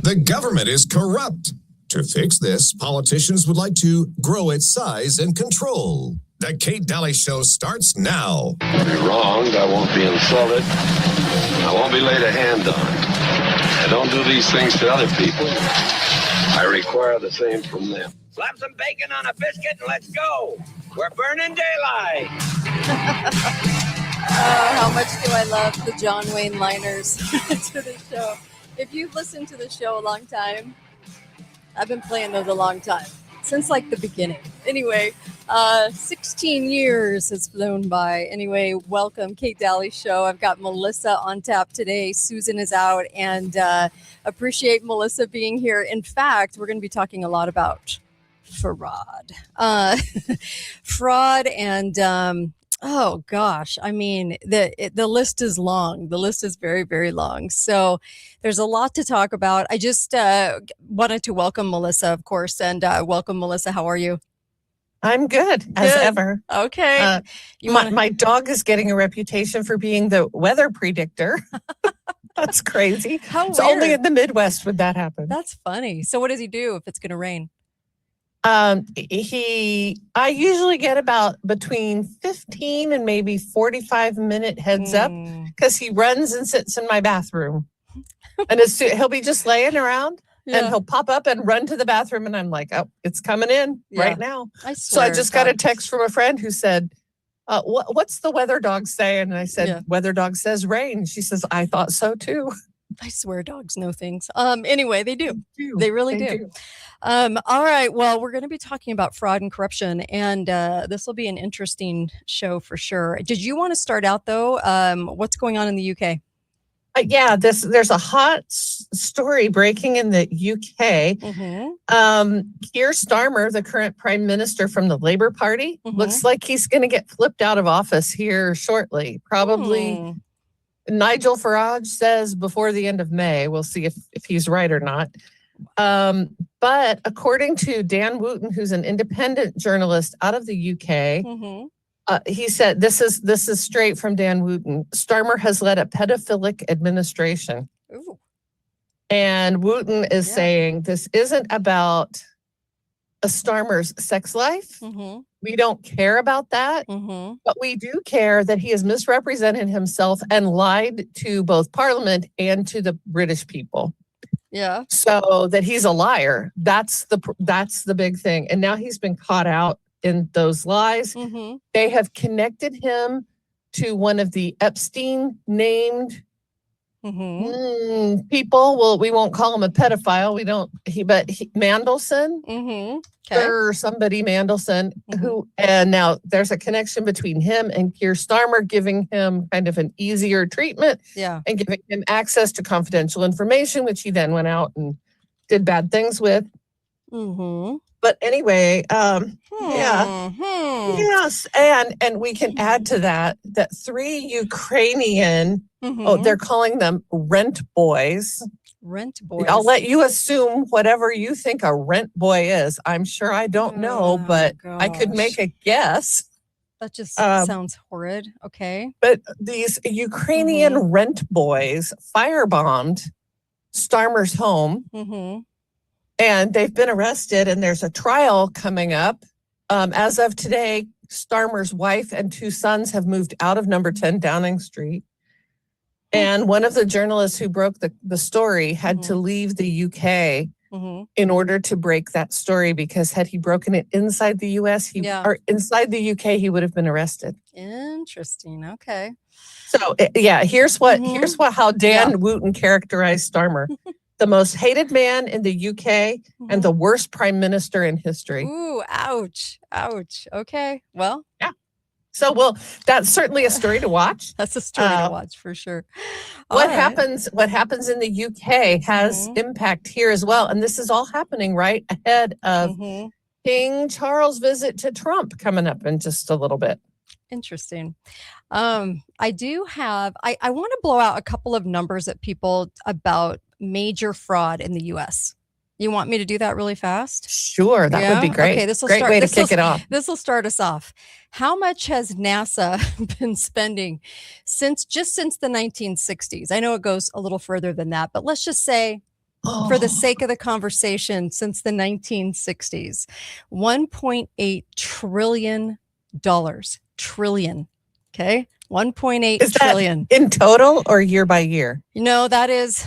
The government is corrupt. To fix this, politicians would like to grow its size and control. The Kate Daly Show starts now. I'll be wronged. I won't be insulted. I won't be laid a hand on. I don't do these things to other people. I require the same from them. Slap some bacon on a biscuit and let's go. We're burning daylight. How much do I love the John Wayne liners to the show. If you've listened to the show a long time, I've been playing those a long time, since like the beginning. Anyway, 16 years has flown by. Anyway, welcome, Kate Daly Show. I've got Melissa on tap today. Susan is out, and appreciate Melissa being here. In fact, we're going to be talking a lot about fraud. Fraud and... oh gosh, I mean, the list is long. The list is very, very long. So there's a lot to talk about. I just wanted to welcome Melissa, of course, and welcome, Melissa. How are you? I'm good, as ever. Okay. My dog is getting a reputation for being the weather predictor. That's crazy. How it's weird. Only in the Midwest would that happen. That's funny. So what does he do if it's going to rain? I usually get about between 15 and maybe 45-minute heads up because he runs and sits in my bathroom. And he'll be just laying around and he'll pop up and run to the bathroom. And I'm like, oh, it's coming in right now. So I just got a text from a friend who said, what's the weather dog saying? And I said, weather dog says rain. She says, I thought so too. I swear dogs know things. Anyway, they do. They really do. All right. Well, we're going to be talking about fraud and corruption, and this will be an interesting show for sure. Did you want to start out, though? What's going on in the UK? There's a hot story breaking in the UK. Keir Starmer, the current prime minister from the Labour Party, looks like he's going to get flipped out of office here shortly. Probably. Nigel Farage says before the end of May. We'll see if he's right or not. But according to Dan Wooten, who's an independent journalist out of the UK, he said, this is straight from Dan Wooten, Starmer has led a pedophilic administration. Ooh. And Wooten is saying this isn't about a Starmer's sex life. We don't care about that, but we do care that he has misrepresented himself and lied to both Parliament and to the British people. Yeah. So that he's a liar. That's the big thing. And now he's been caught out in those lies. They have connected him to one of the Epstein named people. Well, we won't call him a pedophile. Mandelson. Or somebody Mandelson and now there's a connection between him and Keir Starmer, giving him kind of an easier treatment and giving him access to confidential information, which he then went out and did bad things with. But anyway, yes. And we can add to that 3 Ukrainian, they're calling them rent boys. Rent boys. I'll let you assume whatever you think a rent boy is. I'm sure I don't know, but I could make a guess. That just sounds horrid. Okay. But these Ukrainian rent boys firebombed Starmer's home, and they've been arrested, and there's a trial coming up. As of today, Starmer's wife and 2 sons have moved out of number 10 Downing Street. And one of the journalists who broke the story had to leave the UK in order to break that story, because had he broken it inside the US, or inside the UK, he would have been arrested. Interesting. Okay. So here's how Dan Wooten characterized Starmer: the most hated man in the UK and the worst prime minister in history. Ooh, ouch. Okay. Well, So, that's certainly a story to watch. That's a story to watch for sure. What happens in the UK has impact here as well. And this is all happening right ahead of King Charles' visit to Trump coming up in just a little bit. Interesting. I do have, I want to blow out a couple of numbers at people about major fraud in the US. You want me to do that really fast? Sure, that would be great. Okay, great way to kick it off. This will start us off. How much has NASA been spending since the 1960s? I know it goes a little further than that, but let's just say for the sake of the conversation, since the 1960s. $1.8 trillion. Trillion. Okay. 1.8 Is that trillion. in total or year by year? No, that is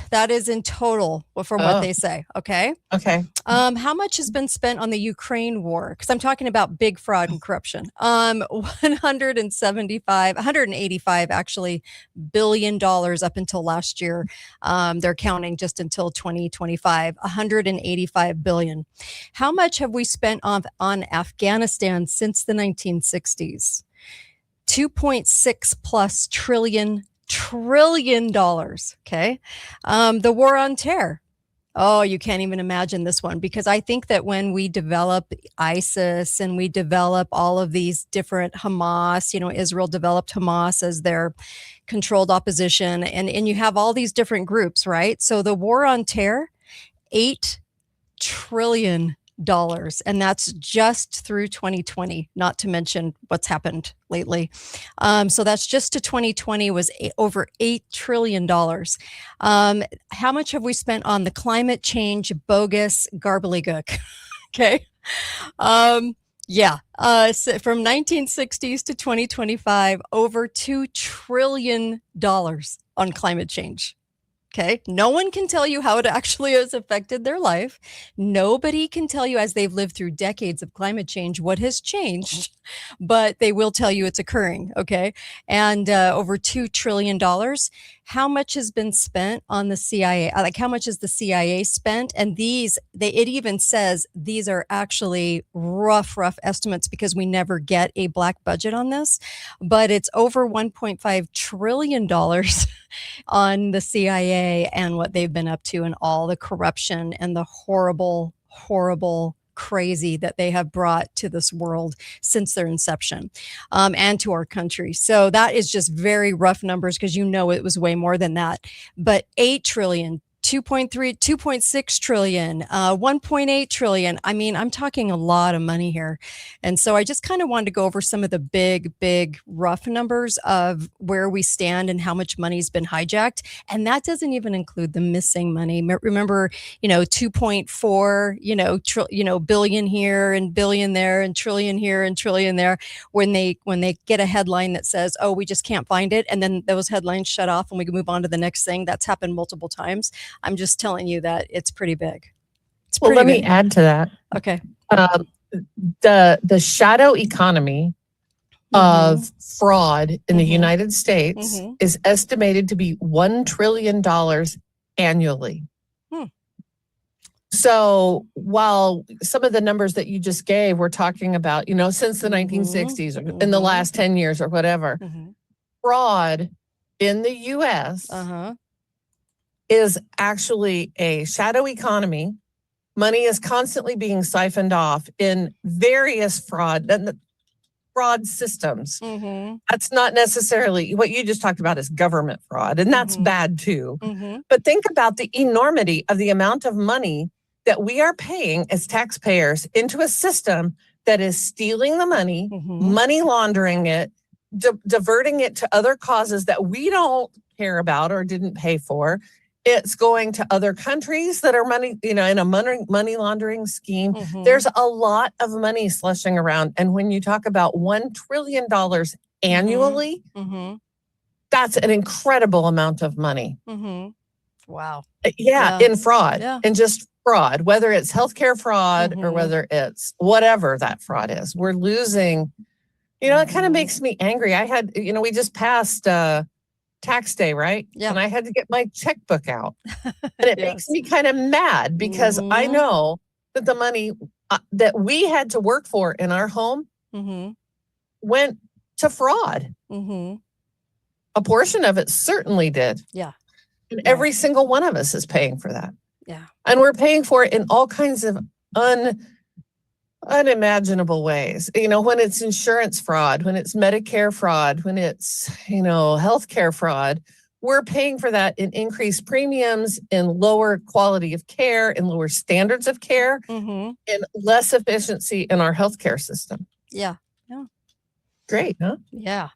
in total from what they say. Okay. Okay. How much has been spent on the Ukraine war? Because I'm talking about big fraud and corruption. 185 actually $billion up until last year. They're counting just until 2025. 185 billion. How much have we spent on Afghanistan since the 1960s? 2.6 plus trillion dollars. Okay. The war on terror. Oh, you can't even imagine this one, because I think that when we develop ISIS and we develop all of these different Hamas, Israel developed Hamas as their controlled opposition, and you have all these different groups, right? So the war on terror, $8 trillion. And that's just through 2020, not to mention what's happened lately. So that's just to 2020 was over $8 trillion. How much have we spent on the climate change bogus gobbledygook? Okay. So from 1960s to 2025, over $2 trillion on climate change. Okay. No one can tell you how it actually has affected their life. Nobody can tell you, as they've lived through decades of climate change, what has changed, but they will tell you it's occurring. Okay. And over $2 trillion. How much has been spent on the CIA? Like, how much has the CIA spent? And it even says these are actually rough estimates, because we never get a black budget on this, but it's over $1.5 trillion on the CIA and what they've been up to, and all the corruption and the horrible crazy that they have brought to this world since their inception, and to our country. So that is just very rough numbers, because it was way more than that. But 8 trillion, 2.3, 2.6 trillion, 1.8 trillion. I mean, I'm talking a lot of money here. And so I just kind of wanted to go over some of the big, rough numbers of where we stand and how much money's been hijacked. And that doesn't even include the missing money. Remember, 2.4, billion here and billion there and trillion here and trillion there. When they get a headline that says, oh, we just can't find it, and then those headlines shut off and we can move on to the next thing. That's happened multiple times. I'm just telling you that it's pretty big. Let me add to that. Okay. The shadow economy of fraud in the United States is estimated to be $1 trillion annually. So while some of the numbers that you just gave, we're talking about, since the 1960s or in the last 10 years or whatever, fraud in the U.S. is actually a shadow economy. Money is constantly being siphoned off in various fraud systems. That's not necessarily what you just talked about, is government fraud, and that's bad too. But think about the enormity of the amount of money that we are paying as taxpayers into a system that is stealing the money, money laundering it, diverting it to other causes that we don't care about or didn't pay for. It's going to other countries that are money, in a money laundering scheme. There's a lot of money slushing around. And when you talk about $1 trillion annually, that's an incredible amount of money. Wow. Yeah, in fraud, and just fraud, whether it's healthcare fraud or whether it's whatever that fraud is. We're losing, it kind of makes me angry. I had, we just passed tax day, right? Yeah. And I had to get my checkbook out. And it makes me kind of mad, because I know that the money that we had to work for in our home went to fraud. A portion of it certainly did. Yeah. And every single one of us is paying for that. Yeah. And we're paying for it in all kinds of unimaginable ways. When it's insurance fraud, when it's Medicare fraud, when it's, healthcare fraud, we're paying for that in increased premiums, in lower quality of care, in lower standards of care, in less efficiency in our healthcare system. Yeah. Great, huh? Yeah.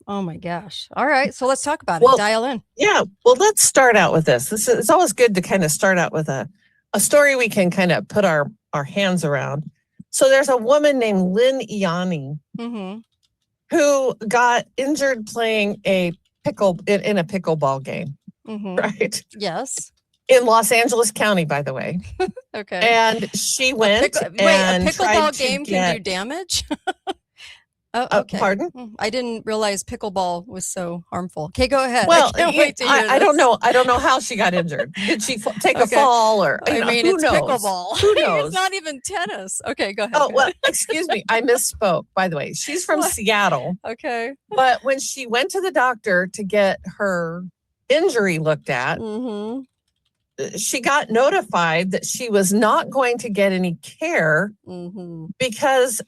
Oh my gosh. All right. So let's talk about Well, it. Dial in. Yeah. Well, let's start out with this. It's always good to kind of start out with a story we can kind of put our hands around. So there's a woman named Lynn Ianni who got injured playing in a pickleball game, right? Yes. In Los Angeles County, by the way. Okay. And she went a pickleball game can do damage? Oh, okay. Pardon? I didn't realize pickleball was so harmful. Okay, go ahead. Well, I can't wait to hear I don't this. know. I don't know how she got injured. Did she take a fall or? I mean, who it's knows? pickleball. Who knows? It's not even tennis. Okay, go ahead. Oh, well, excuse me. I misspoke, by the way. She's from Seattle. Okay. But when she went to the doctor to get her injury looked at, she got notified that she was not going to get any care because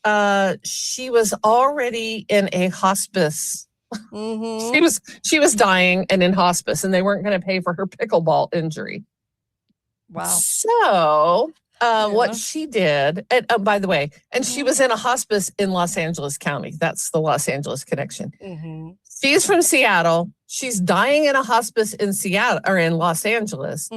she was already in a hospice. She was dying and in hospice, and they weren't going to pay for her pickleball injury. Wow. So what she did, and by the way, and she was in a hospice in Los Angeles County. That's the Los Angeles connection. She's from Seattle. She's dying in a hospice in Seattle or in Los Angeles,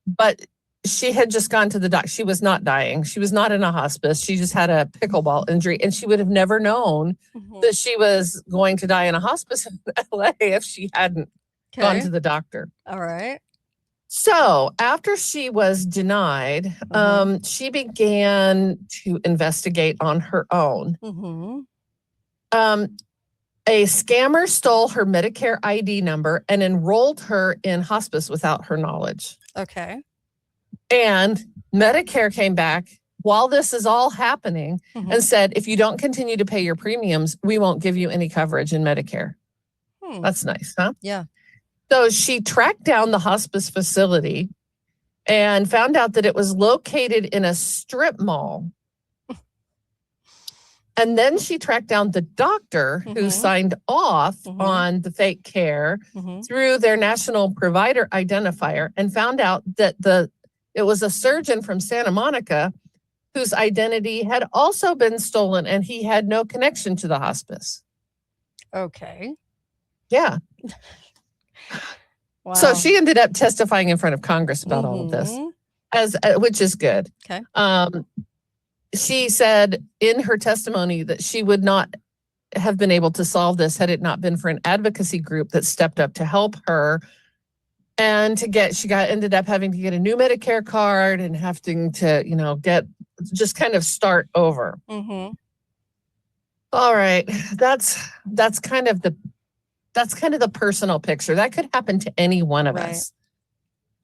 but she had just gone to the doctor. She was not dying. She was not in a hospice. She just had a pickleball injury, and she would have never known that she was going to die in a hospice in LA if she hadn't gone to the doctor. All right. So after she was denied, she began to investigate on her own. A scammer stole her Medicare ID number and enrolled her in hospice without her knowledge. Okay. And Medicare came back while this is all happening and said, if you don't continue to pay your premiums, we won't give you any coverage in Medicare. That's nice, huh? Yeah. So she tracked down the hospice facility and found out that it was located in a strip mall. And then she tracked down the doctor who signed off on the fake care through their national provider identifier and found out that it was a surgeon from Santa Monica whose identity had also been stolen, and he had no connection to the hospice. Okay. Yeah. Wow. So she ended up testifying in front of Congress about all of this, which is good. Okay. She said in her testimony that she would not have been able to solve this had it not been for an advocacy group that stepped up to help her. And ended up having to get a new Medicare card and having to, just kind of start over. All right. That's kind of the personal picture. That could happen to any one of us.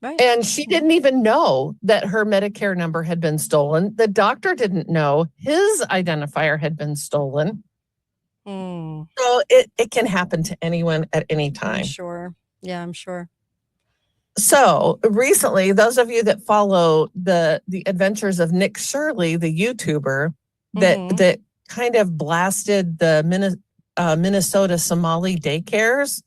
Right. And she didn't even know that her Medicare number had been stolen. The doctor didn't know his identifier had been stolen. So it can happen to anyone at any time. I'm sure. Yeah, I'm sure. So recently, those of you that follow the adventures of Nick Shirley, the YouTuber that kind of blasted the Minnesota Somali daycares,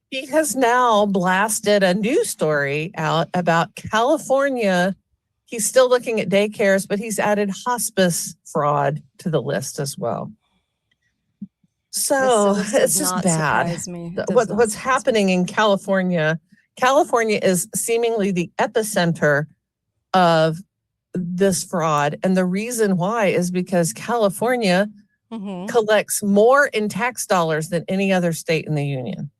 he has now blasted a new story out about California. He's still looking at daycares, but he's added hospice fraud to the list as well. So it's just bad. What's happening in California? California is seemingly the epicenter of this fraud. And the reason why is because California collects more in tax dollars than any other state in the union.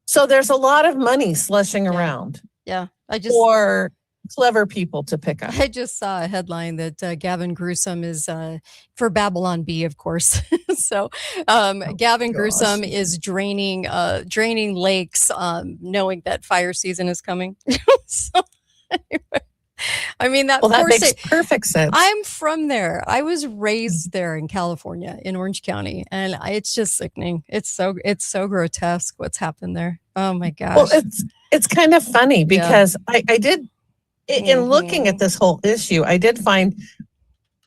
So there's a lot of money slushing around. Yeah. For clever people to pick up. I just saw a headline that Gavin Gruesome is for Babylon Bee, of course. So Gavin Gruesome is draining lakes, knowing that fire season is coming. So anyway, I mean that makes perfect sense. I'm from there. I was raised there in California, in Orange County, and it's just sickening. It's so grotesque what's happened there. Oh my gosh. Well, it's kind of funny because I did. In looking at this whole issue, I did find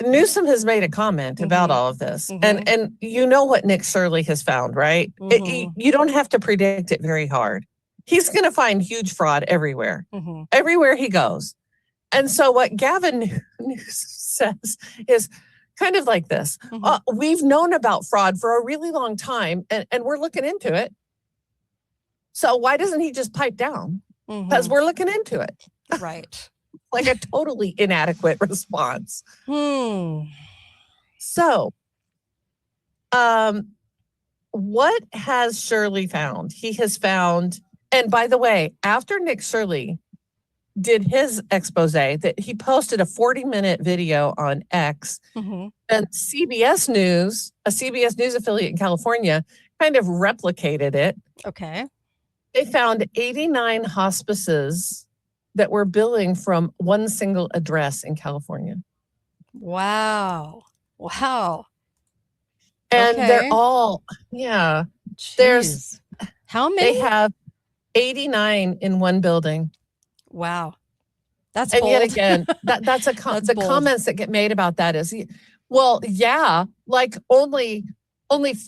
Newsom has made a comment about all of this. And you know what Nick Shirley has found, right? You don't have to predict it very hard. He's going to find huge fraud everywhere, everywhere he goes. And so what Gavin Newsom says is kind of like this. We've known about fraud for a really long time, and we're looking into it. So why doesn't he just pipe down? Because we're looking into it. Right. Like a totally inadequate response. So, what has Shirley found? He has found, and by the way, after Nick Shirley did his expose, that he posted a 40-minute video on X, and CBS News, a CBS News affiliate in California, kind of replicated it. Okay. They found 89 hospices that were billing from one single address in California. Wow. And they're Okay. all, There's how many? They have 89 in one building. Wow. That's And bold. yet again, that's the bold. comments that get made about that is, well, yeah, like only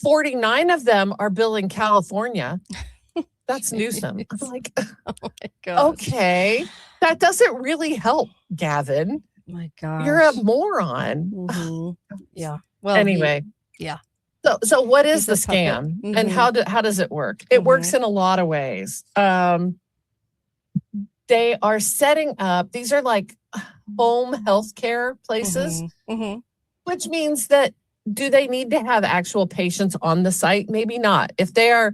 49 of them are billing California. That's Newsom. I'm like, Oh my gosh. okay, that doesn't really help, Gavin. My gosh. You're a moron. Yeah. Well, Anyway. yeah. So what is the He's a puppet. scam and how does it work? It works in a lot of ways. They are setting up, these are like home healthcare places, which means that do they need to have actual patients on the site? Maybe not. If they are,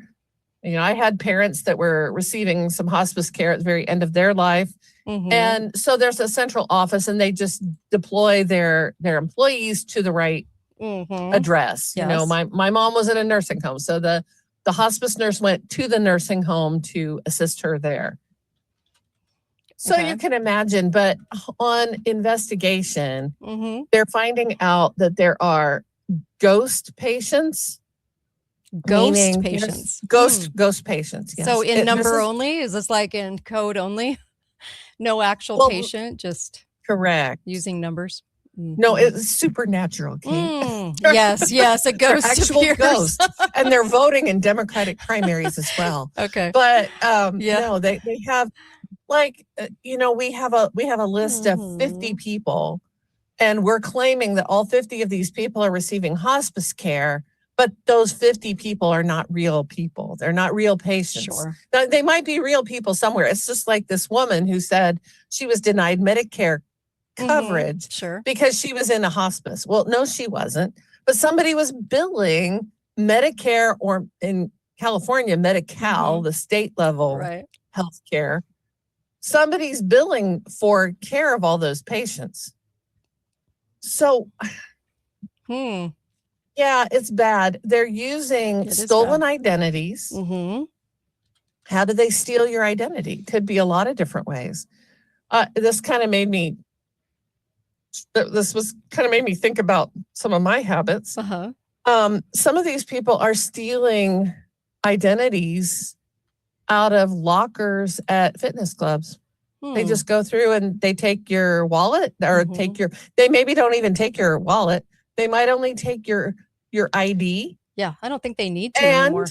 I had parents that were receiving some hospice care at the very end of their life. And so there's a central office and they just deploy their employees to the right address. Yes. My mom was in a nursing home. So the hospice nurse went to the nursing home to assist her there. So you can imagine, but on investigation, they're finding out that there are ghost patients. Ghost patients. Ghost patients. Yes. So in number only? Is this like in code only? No actual patient, just correct. Using numbers? No, it's supernatural. Yes, a ghost actual appears. Ghost, and they're voting in Democratic primaries as well. Okay, but no, they have like we have a list of 50 people, and we're claiming that all 50 of these people are receiving hospice care. But those 50 people are not real people. They're not real patients. Sure. Now, they might be real people somewhere. It's just like this woman who said she was denied Medicare coverage because she was in a hospice. Well, no, she wasn't. But somebody was billing Medicare, or in California, Medi-Cal, the state level health care. Somebody's billing for care of all those patients. So, yeah, it's bad. They're using stolen identities. How do they steal your identity? Could be a lot of different ways. This kind of made me think about some of my habits. Some of these people are stealing identities out of lockers at fitness clubs. They just go through and they take your wallet or they maybe don't even take your wallet. They might only take your ID. Yeah, I don't think they need to anymore.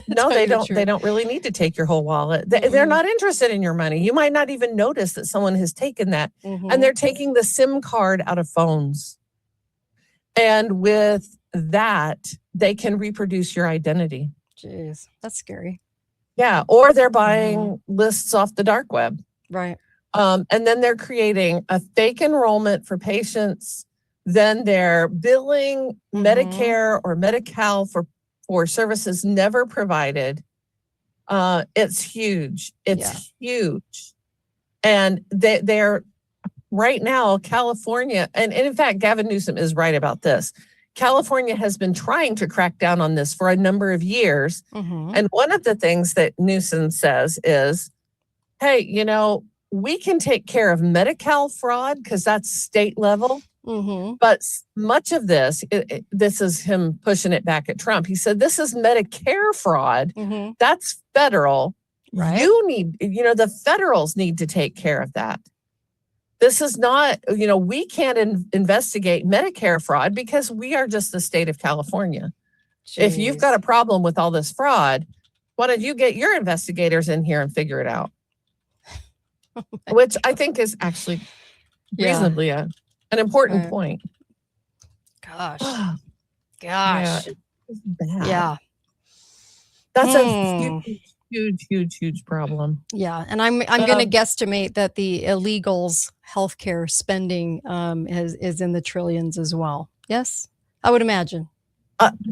No, they don't. They don't really need to take your whole wallet. They're not interested in your money. You might not even notice that someone has taken that. And they're taking the SIM card out of phones. And with that, they can reproduce your identity. Jeez, that's scary. Yeah, or they're buying lists off the dark web. Right. And then they're creating a fake enrollment for patients. Then they're billing Medicare or Medi-Cal for services never provided. It's huge. It's huge. And they're right now, California, and in fact, Gavin Newsom is right about this. California has been trying to crack down on this for a number of years. And one of the things that Newsom says is, hey, we can take care of Medi-Cal fraud because that's state level. But much of this, this is him pushing it back at Trump. He said, this is Medicare fraud. That's federal. Right. You need, the federals need to take care of that. This is not, we can't investigate Medicare fraud because we are just the state of California. Jeez. If you've got a problem with all this fraud, why don't you get your investigators in here and figure it out? Which I think is actually reasonably an important point. Gosh. Yeah, Gosh. it's bad. Yeah. That's a huge problem. Yeah. And I'm going to guesstimate that the illegals' healthcare spending is in the trillions as well. Yes, I would imagine.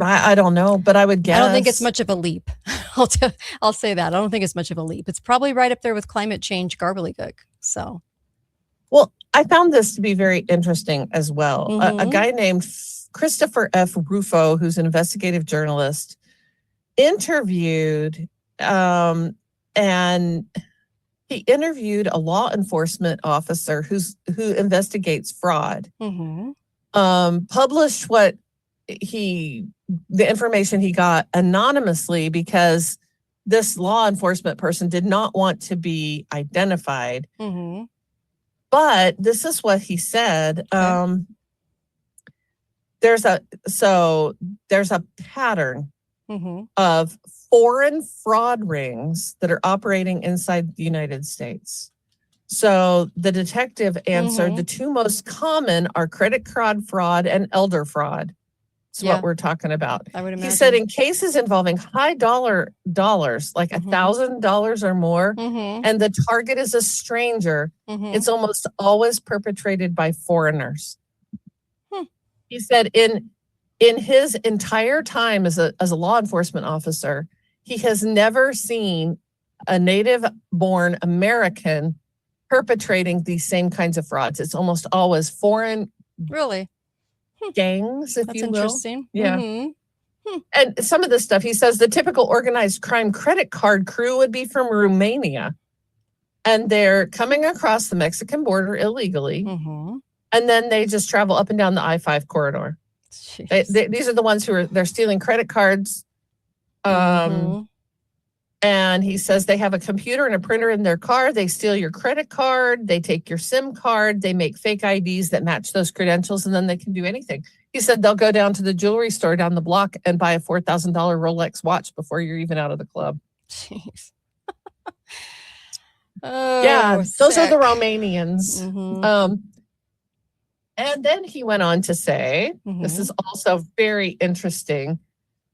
I don't know, but I would guess. I don't think it's much of a leap. I'll say that. I don't think it's much of a leap. It's probably right up there with climate change gobbledygook. So, well, I found this to be very interesting as well. A guy named Christopher F. Rufo, who's an investigative journalist, interviewed and he interviewed a law enforcement officer who investigates fraud. Published the information he got anonymously because this law enforcement person did not want to be identified. But this is what he said. Okay. There's a pattern of foreign fraud rings that are operating inside the United States. So the detective answered the two most common are credit card fraud and elder fraud. That's what we're talking about. I would imagine. He said in cases involving high dollars, like $1,000 or more, and the target is a stranger, it's almost always perpetrated by foreigners. He said in his entire time as a law enforcement officer, he has never seen a native-born American perpetrating these same kinds of frauds. It's almost always foreign gangs, if That's you will. interesting. Yeah. And some of this stuff, he says the typical organized crime credit card crew would be from Romania. And they're coming across the Mexican border illegally. And then they just travel up and down the I-5 corridor. These are the ones they're stealing credit cards. And he says they have a computer and a printer in their car. They steal your credit card. They take your SIM card. They make fake IDs that match those credentials, and then they can do anything. He said they'll go down to the jewelry store down the block and buy a $4,000 Rolex watch before you're even out of the club. Jeez. Those are the Romanians. And then he went on to say, this is also very interesting.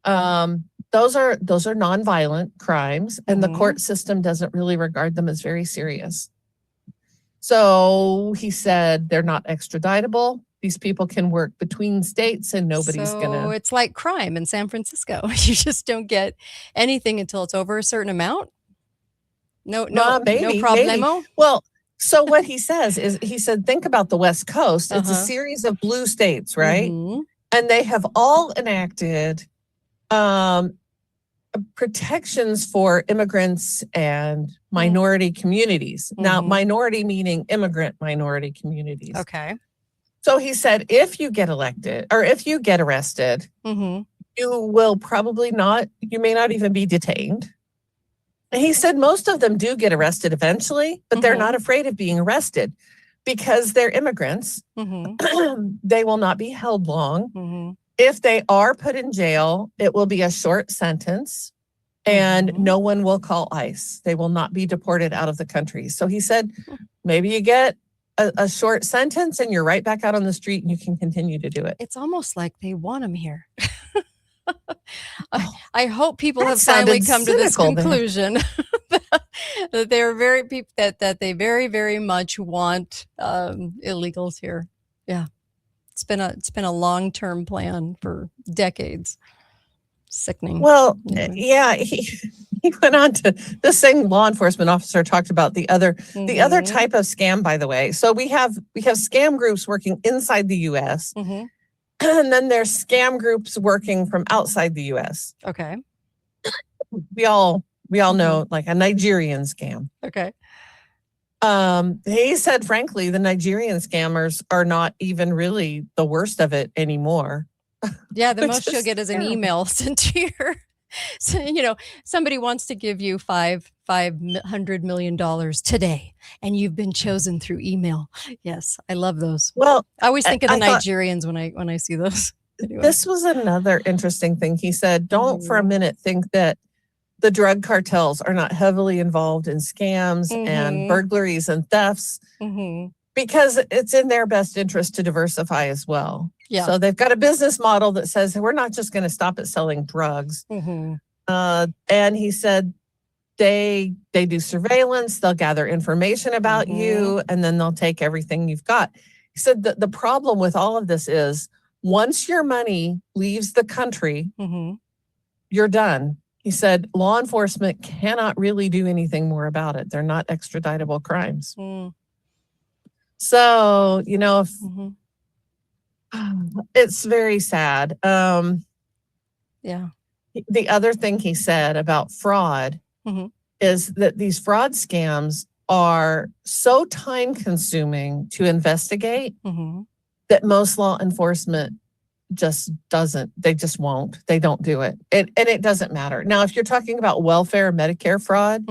Those are nonviolent crimes, and the court system doesn't really regard them as very serious. So he said they're not extraditable. These people can work between states, and nobody's gonna. It's like crime in San Francisco. You just don't get anything until it's over a certain amount. No problemo. Well, so what he says is, he said, think about the West Coast. It's a series of blue states, right? And they have all enacted protections for immigrants and minority communities. Now, minority meaning immigrant minority communities. Okay. So he said, if you get elected or if you get arrested, you will probably not, you may not even be detained. And he said most of them do get arrested eventually, but they're not afraid of being arrested because they're immigrants. They will not be held long. If they are put in jail, it will be a short sentence and no one will call ICE. They will not be deported out of the country. So he said, maybe you get a short sentence and you're right back out on the street and you can continue to do it. It's almost like they want them here. I hope people have finally come to this conclusion that they're that they very, very much want illegals here. Yeah. It's been a long-term plan for decades. Sickening. Well, yeah, he went on to, the same law enforcement officer talked about the other type of scam, by the way. So we have scam groups working inside the US. And then there's scam groups working from outside the US. Okay. We all know, like, a Nigerian scam. Okay. He said, frankly, the Nigerian scammers are not even really the worst of it anymore. Yeah, the most you'll get is an email sent to your, so, somebody wants to give you $500 million today, and you've been chosen through email. Yes, I love those. Well, I always think of the Nigerians when I see those. Anyway. This was another interesting thing. He said, don't for a minute think that the drug cartels are not heavily involved in scams and burglaries and thefts. Because it's in their best interest to diversify as well. Yeah. So they've got a business model that says we're not just going to stop at selling drugs. And he said they do surveillance, they'll gather information about you, and then they'll take everything you've got. He said that the problem with all of this is once your money leaves the country, you're done. He said law enforcement cannot really do anything more about it. They're not extraditable crimes. So, you know, if, it's very sad. Yeah. The other thing he said about fraud is that these fraud scams are so time consuming to investigate that most law enforcement just doesn't. They just won't. They don't do it. And it doesn't matter. Now, if you're talking about welfare, Medicare fraud,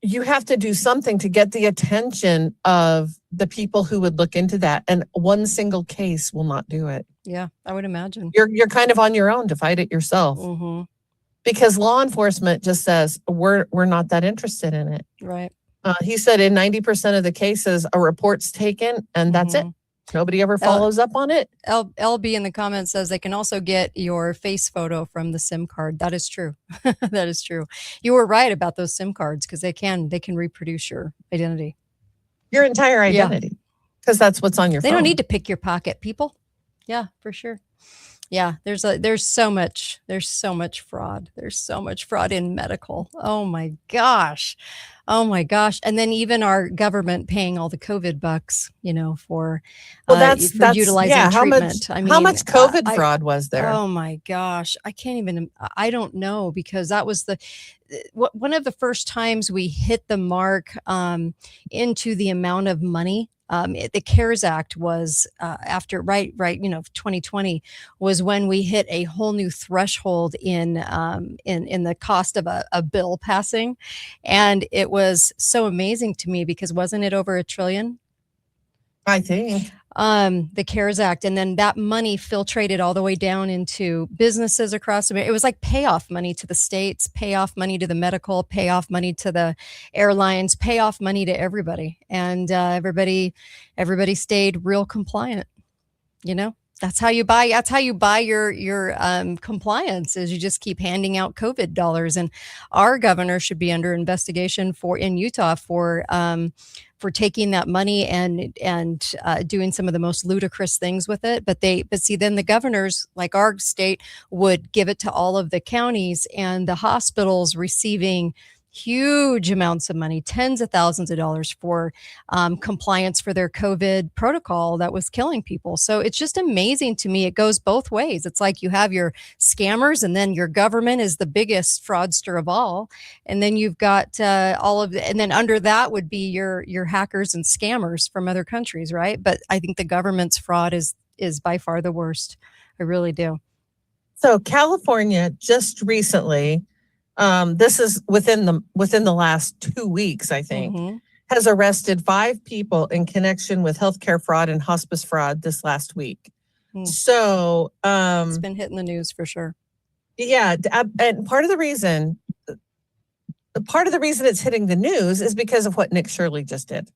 you have to do something to get the attention of the people who would look into that. And one single case will not do it. Yeah, I would imagine. You're kind of on your own to fight it yourself. Because law enforcement just says, we're not that interested in it. Right. He said in 90% of the cases, a report's taken and that's it. Nobody ever follows up on it. LB in the comments says they can also get your face photo from the SIM card. That is true. That is true. You were right about those SIM cards because they can reproduce your identity. Your entire identity. Because that's what's on your phone. They don't need to pick your pocket, people. Yeah, for sure. Yeah, there's so much fraud. There's so much fraud in medical. Oh my gosh. And then even our government paying all the COVID bucks, you know, for that's utilizing treatment. How much COVID fraud was there? Oh my gosh. I don't know, because that was one of the first times we hit the mark into the amount of money. The CARES Act was after 2020 was when we hit a whole new threshold in the cost of a bill passing, and it was so amazing to me because wasn't it over $1 trillion? I think. The CARES Act, and then that money filtrated all the way down into businesses across America. It was like payoff money to the states, payoff money to the medical, payoff money to the airlines, payoff money to everybody, and everybody stayed real compliant. You know, that's how you buy your compliance, is you just keep handing out COVID dollars. And our governor should be under investigation in Utah for taking that money and doing some of the most ludicrous things with it. But see, then the governors, like our state, would give it to all of the counties, and the hospitals receiving huge amounts of money, tens of thousands of dollars for compliance for their COVID protocol that was killing people. So it's just amazing to me. It goes both ways. It's like you have your scammers, and then your government is the biggest fraudster of all. And then you've got and then under that would be your hackers and scammers from other countries, right? But I think the government's fraud is by far the worst. I really do. So California just recently, this is within the last 2 weeks, I think, has arrested 5 people in connection with healthcare fraud and hospice fraud this last week. So it's been hitting the news for sure. Yeah, and part of the reason it's hitting the news is because of what Nick Shirley just did.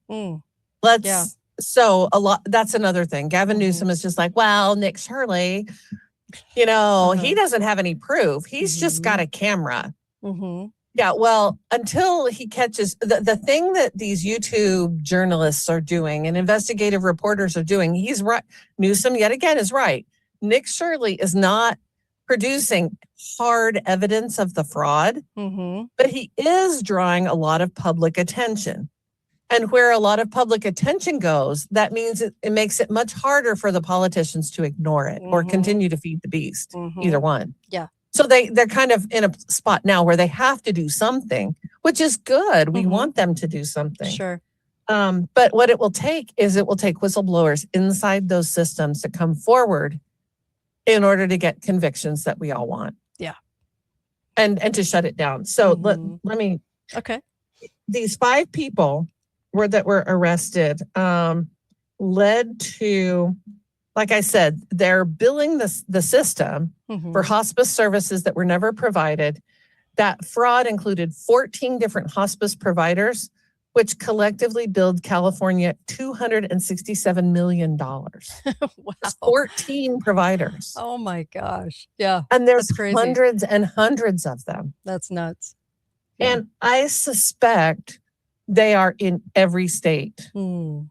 So that's another thing. Gavin Newsom is just like, well, Nick Shirley, you know, he doesn't have any proof. He's just got a camera. Yeah, well, until he catches the thing that these YouTube journalists are doing and investigative reporters are doing, he's right. Newsom yet again is right. Nick Shirley is not producing hard evidence of the fraud, but he is drawing a lot of public attention. And where a lot of public attention goes, that means it makes it much harder for the politicians to ignore it or continue to feed the beast, either one. Yeah. So they're kind of in a spot now where they have to do something, which is good. We want them to do something. Sure. But what it will take whistleblowers inside those systems to come forward in order to get convictions that we all want. Yeah. And to shut it down. So let me. Okay. These 5 people that were arrested led to, like I said, they're billing the system for hospice services that were never provided. That fraud included 14 different hospice providers which collectively billed California $267 million. Wow. 14 providers. Oh my gosh. Yeah. And there's that's crazy. hundreds and hundreds of them. That's nuts. Yeah. And I suspect they are in every state. Nick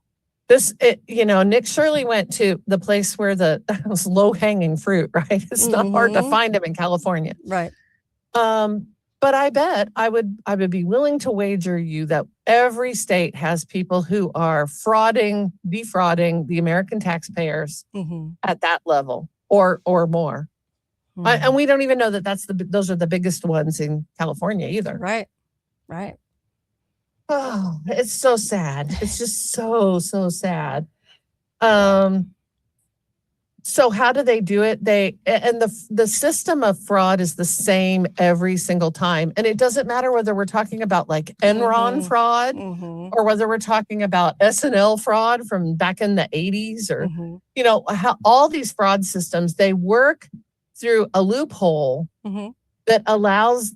Shirley went to the place where that was low-hanging fruit, right? It's not hard to find them in California. Right. But I bet I would be willing to wager you that every state has people who are defrauding the American taxpayers at that level or more. And we don't even know that those are the biggest ones in California either. Right. Right. Oh, it's so sad. It's just so sad. So how do they do it? The system of fraud is the same every single time. And it doesn't matter whether we're talking about like Enron fraud or whether we're talking about SNL fraud from back in the 80s or, how all these fraud systems, they work through a loophole that allows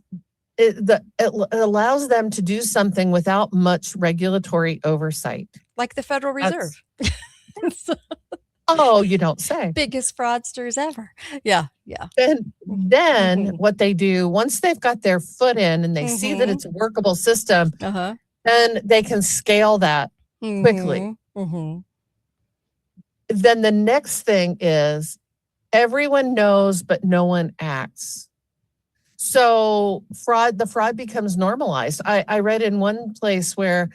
them to do something without much regulatory oversight. Like the Federal Reserve. Oh, you don't say. Biggest fraudsters ever. Yeah. And then what they do, once they've got their foot in and they see that it's a workable system, then they can scale that quickly. Then the next thing is everyone knows, but no one acts. So the fraud becomes normalized. I read in one place where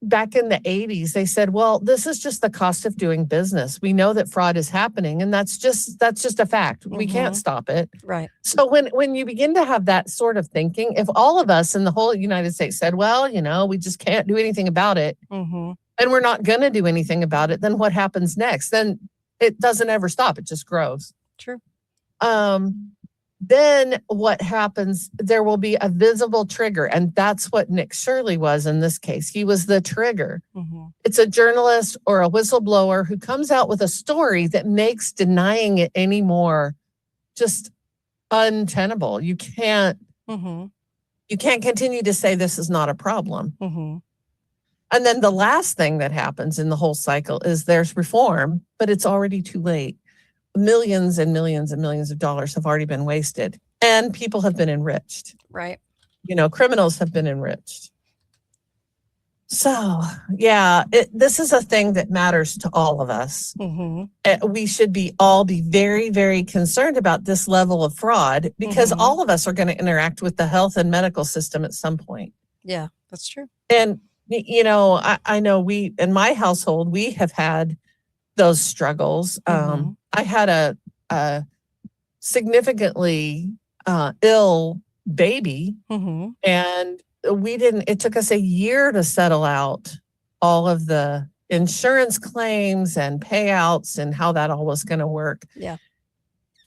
back in the 80s, they said, well, this is just the cost of doing business. We know that fraud is happening, and that's just a fact. We can't stop it. Right. So when you begin to have that sort of thinking, if all of us in the whole United States said, well, we just can't do anything about it, and we're not going to do anything about it, then what happens next? Then it doesn't ever stop. It just grows. True. Then what happens, there will be a visible trigger. And that's what Nick Shirley was in this case. He was the trigger. It's a journalist or a whistleblower who comes out with a story that makes denying it anymore just untenable. You can't continue to say this is not a problem. And then the last thing that happens in the whole cycle is there's reform, but it's already too late. Millions and millions and millions of dollars have already been wasted, and people have been enriched. Right. Criminals have been enriched. So, yeah, this is a thing that matters to all of us. We should all be very, very concerned about this level of fraud because all of us are going to interact with the health and medical system at some point. Yeah, that's true. And, I know in my household, we have had those struggles. I had a significantly ill baby, and it took us a year to settle out all of the insurance claims and payouts and how that all was going to work. Yeah.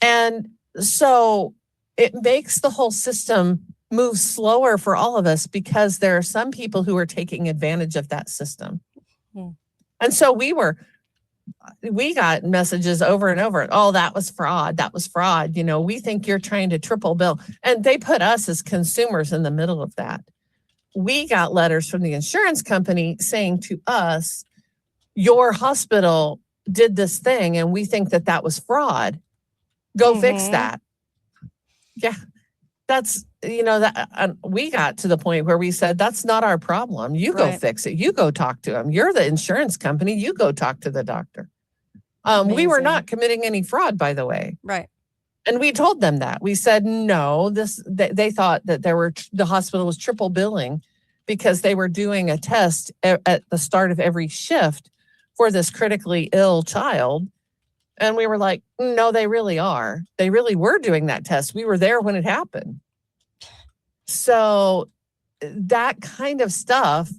And so it makes the whole system move slower for all of us because there are some people who are taking advantage of that system. And so we got messages over and over. Oh, that was fraud. That was fraud. We think you're trying to triple bill. And they put us as consumers in the middle of that. We got letters from the insurance company saying to us, your hospital did this thing and we think that was fraud. Go fix that. Yeah. That's, we got to the point where we said, that's not our problem. You go fix it. You go talk to them. You're the insurance company. You go talk to the doctor. We were not committing any fraud, by the way. Right. And we told them that. We said, no, they thought that the hospital was triple billing because they were doing a test at the start of every shift for this critically ill child. And we were like, no, they really are. They really were doing that test. We were there when it happened. So that kind of stuff.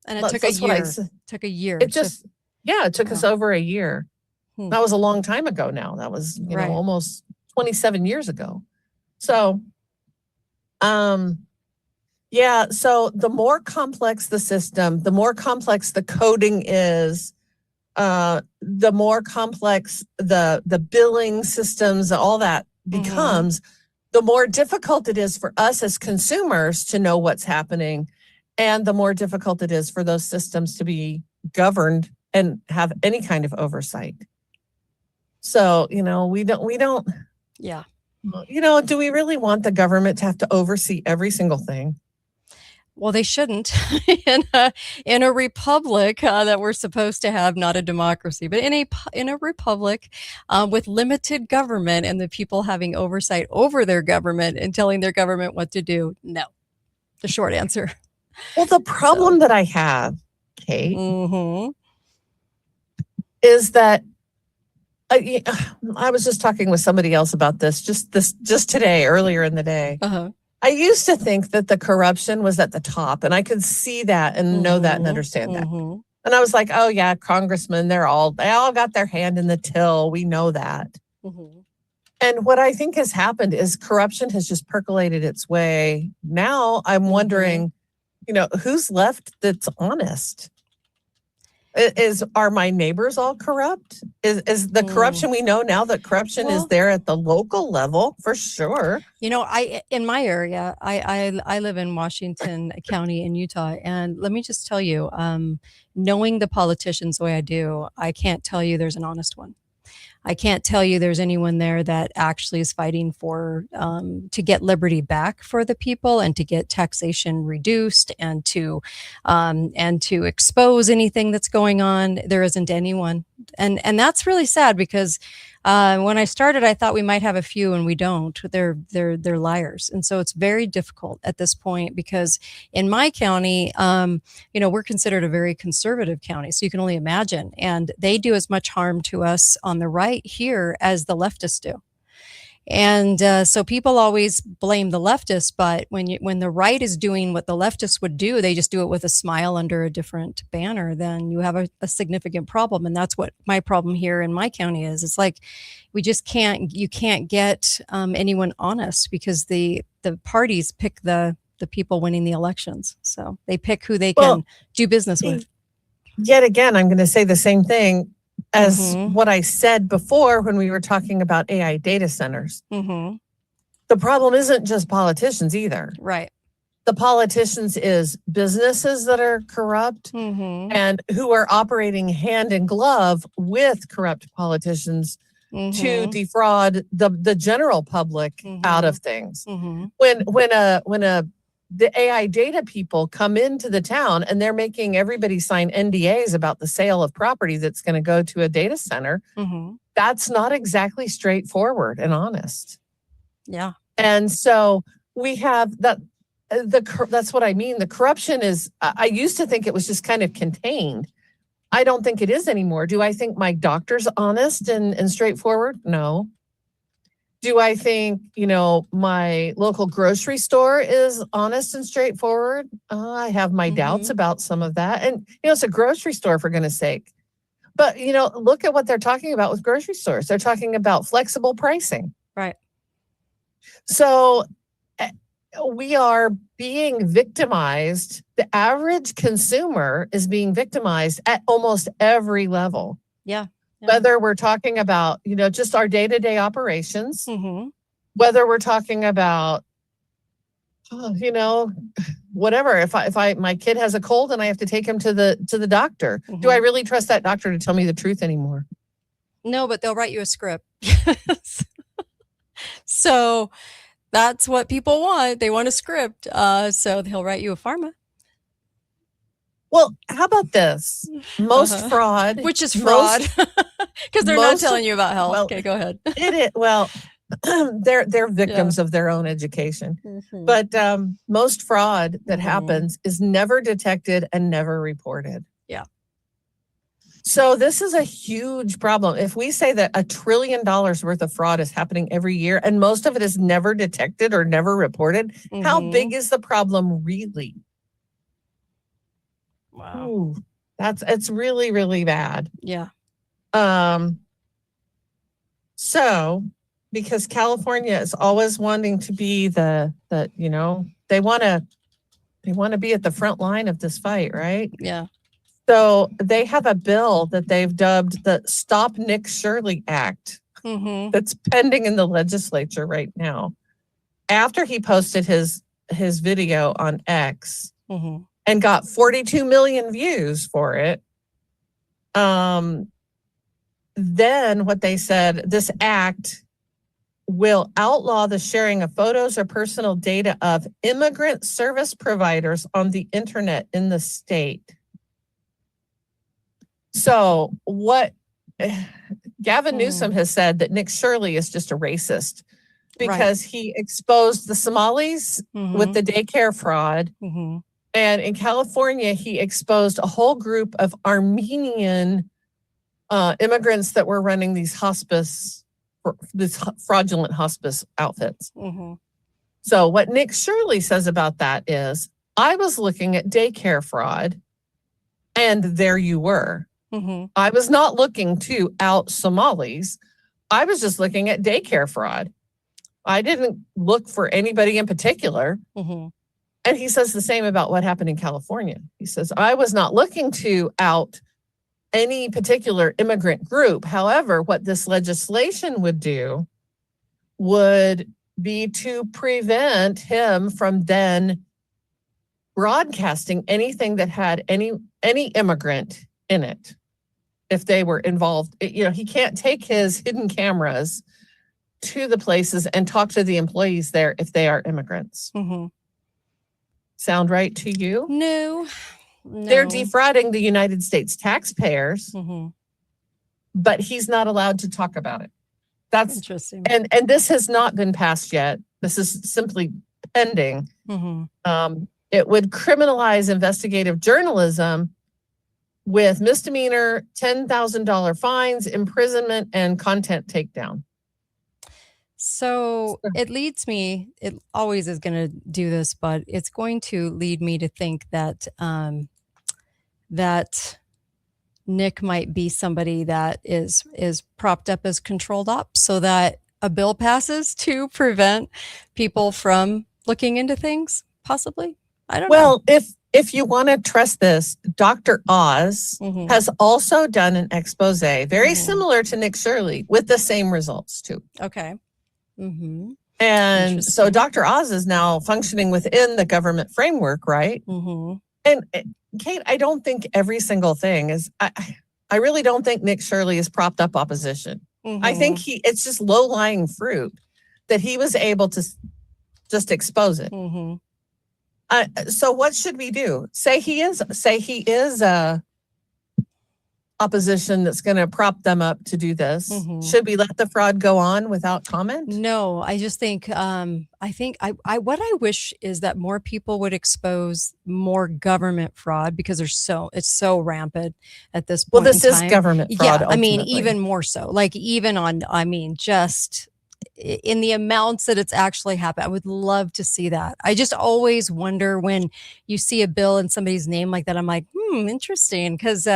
And it took a year. Took a year. It took us over a year. That was a long time ago now. That was, almost 27 years ago. So, so the more complex the system, the more complex the coding is, the more complex the billing systems, all that becomes, the more difficult it is for us as consumers to know what's happening. And the more difficult it is for those systems to be governed and have any kind of oversight. So, we don't, Yeah. Do we really want the government to have to oversee every single thing? Well, they shouldn't in a republic that we're supposed to have, not a democracy, but in a republic with limited government and the people having oversight over their government and telling their government what to do. No, the short answer. Well, the problem that I have, Kate, is that I was just talking with somebody else about this just today, earlier in the day. I used to think that the corruption was at the top, and I could see that and know that and understand that. And I was like, oh yeah, congressmen, they all got their hand in the till. We know that. And what I think has happened is corruption has just percolated its way. Now I'm wondering, who's left that's honest? Are my neighbors all corrupt? Is the corruption we know now that corruption is there at the local level for sure? In my area, I live in Washington County in Utah, and let me just tell you, knowing the politicians the way I do, I can't tell you there's an honest one. I can't tell you there's anyone there that actually is fighting for to get liberty back for the people and to get taxation reduced and to expose anything that's going on. There isn't anyone, and that's really sad because when I started, I thought we might have a few, and we don't. They're liars, and so it's very difficult at this point because in my county, we're considered a very conservative county, so you can only imagine, and they do as much harm to us on the right here as the leftists do. And so people always blame the leftists, but when the right is doing what the leftists would do, they just do it with a smile under a different banner, then you have a significant problem. And that's what my problem here in my county is. It's like you can't get anyone honest because the parties pick the people winning the elections. So they pick who they can do business with. Yet again, I'm going to say the same thing as what I said before when we were talking about AI data centers. The problem isn't just politicians either. Right. The politicians is businesses that are corrupt and who are operating hand in glove with corrupt politicians to defraud the general public out of things. When the AI data people come into the town and they're making everybody sign NDAs about the sale of property that's going to go to a data center, that's not exactly straightforward and honest. Yeah. And so we have that. That's what I mean. The corruption is, I used to think it was just kind of contained. I don't think it is anymore. Do I think my doctor's honest and straightforward? No. Do I think, my local grocery store is honest and straightforward? I have my doubts about some of that. And, it's a grocery store, for goodness sake. But, look at what they're talking about with grocery stores. They're talking about flexible pricing. Right. So we are being victimized. The average consumer is being victimized at almost every level. Yeah. Whether we're talking about, just our day-to-day operations, whether we're talking about, whatever. If my kid has a cold and I have to take him to the doctor, do I really trust that doctor to tell me the truth anymore? No, but they'll write you a script. So that's what people want. They want a script. So they'll write you a pharma. Well, how about this? Most fraud. Which is fraud. Because they're not telling you about health. Okay, go ahead. It is. Well, they're victims of their own education. But most fraud that happens is never detected and never reported. Yeah. So this is a huge problem. If we say that $1 trillion worth of fraud is happening every year and most of it is never detected or never reported, how big is the problem really? Wow. Ooh, it's really, really bad. Yeah. So because California is always wanting to be they want to be at the front line of this fight, right? Yeah. So they have a bill that they've dubbed the Stop Nick Shirley Act that's pending in the legislature right now. After he posted his video on X, and got 42 million views for it. Then what they said, this act will outlaw the sharing of photos or personal data of immigrant service providers on the internet in the state. So what Gavin Newsom has said that Nick Shirley is just a racist because he exposed the Somalis with the daycare fraud. And in California, he exposed a whole group of Armenian immigrants that were running these fraudulent hospice outfits. So what Nick Shirley says about that is, I was looking at daycare fraud and there you were. I was not looking to out Somalis. I was just looking at daycare fraud. I didn't look for anybody in particular. And he says the same about what happened in California. He says, I was not looking to out any particular immigrant group. However, what this legislation would do would be to prevent him from then broadcasting anything that had any immigrant in it. If they were involved, he can't take his hidden cameras to the places and talk to the employees there if they are immigrants. Sound right to you? No. They're defrauding the United States taxpayers, but he's not allowed to talk about it. That's interesting. And this has not been passed yet. This is simply pending. It would criminalize investigative journalism with misdemeanor $10,000 fines, imprisonment, and content takedown. So it leads me, it always is going to do this, but it's going to lead me to think that that Nick might be somebody that is propped up as controlled op, so that a bill passes to prevent people from looking into things, possibly. I don't know. Well, if you want to trust this, Dr. Oz has also done an expose very similar to Nick Shirley with the same results too. Okay. And so Dr. Oz is now functioning within the government framework, right? And Kate, I don't think every single thing is, I really don't think Nick Shirley is propped up opposition. I think it's just low-lying fruit that he was able to just expose it. So what should we do? Say he is opposition that's going to prop them up to do this. Should we let the fraud go on without comment? No, I just think what I wish is that more people would expose more government fraud, because it's so rampant at this point. Well, this is government fraud. Yeah, even more so. Like even on, just in the amounts that it's actually happened. I would love to see that. I just always wonder when you see a bill and somebody's name like that, I'm like, interesting. Because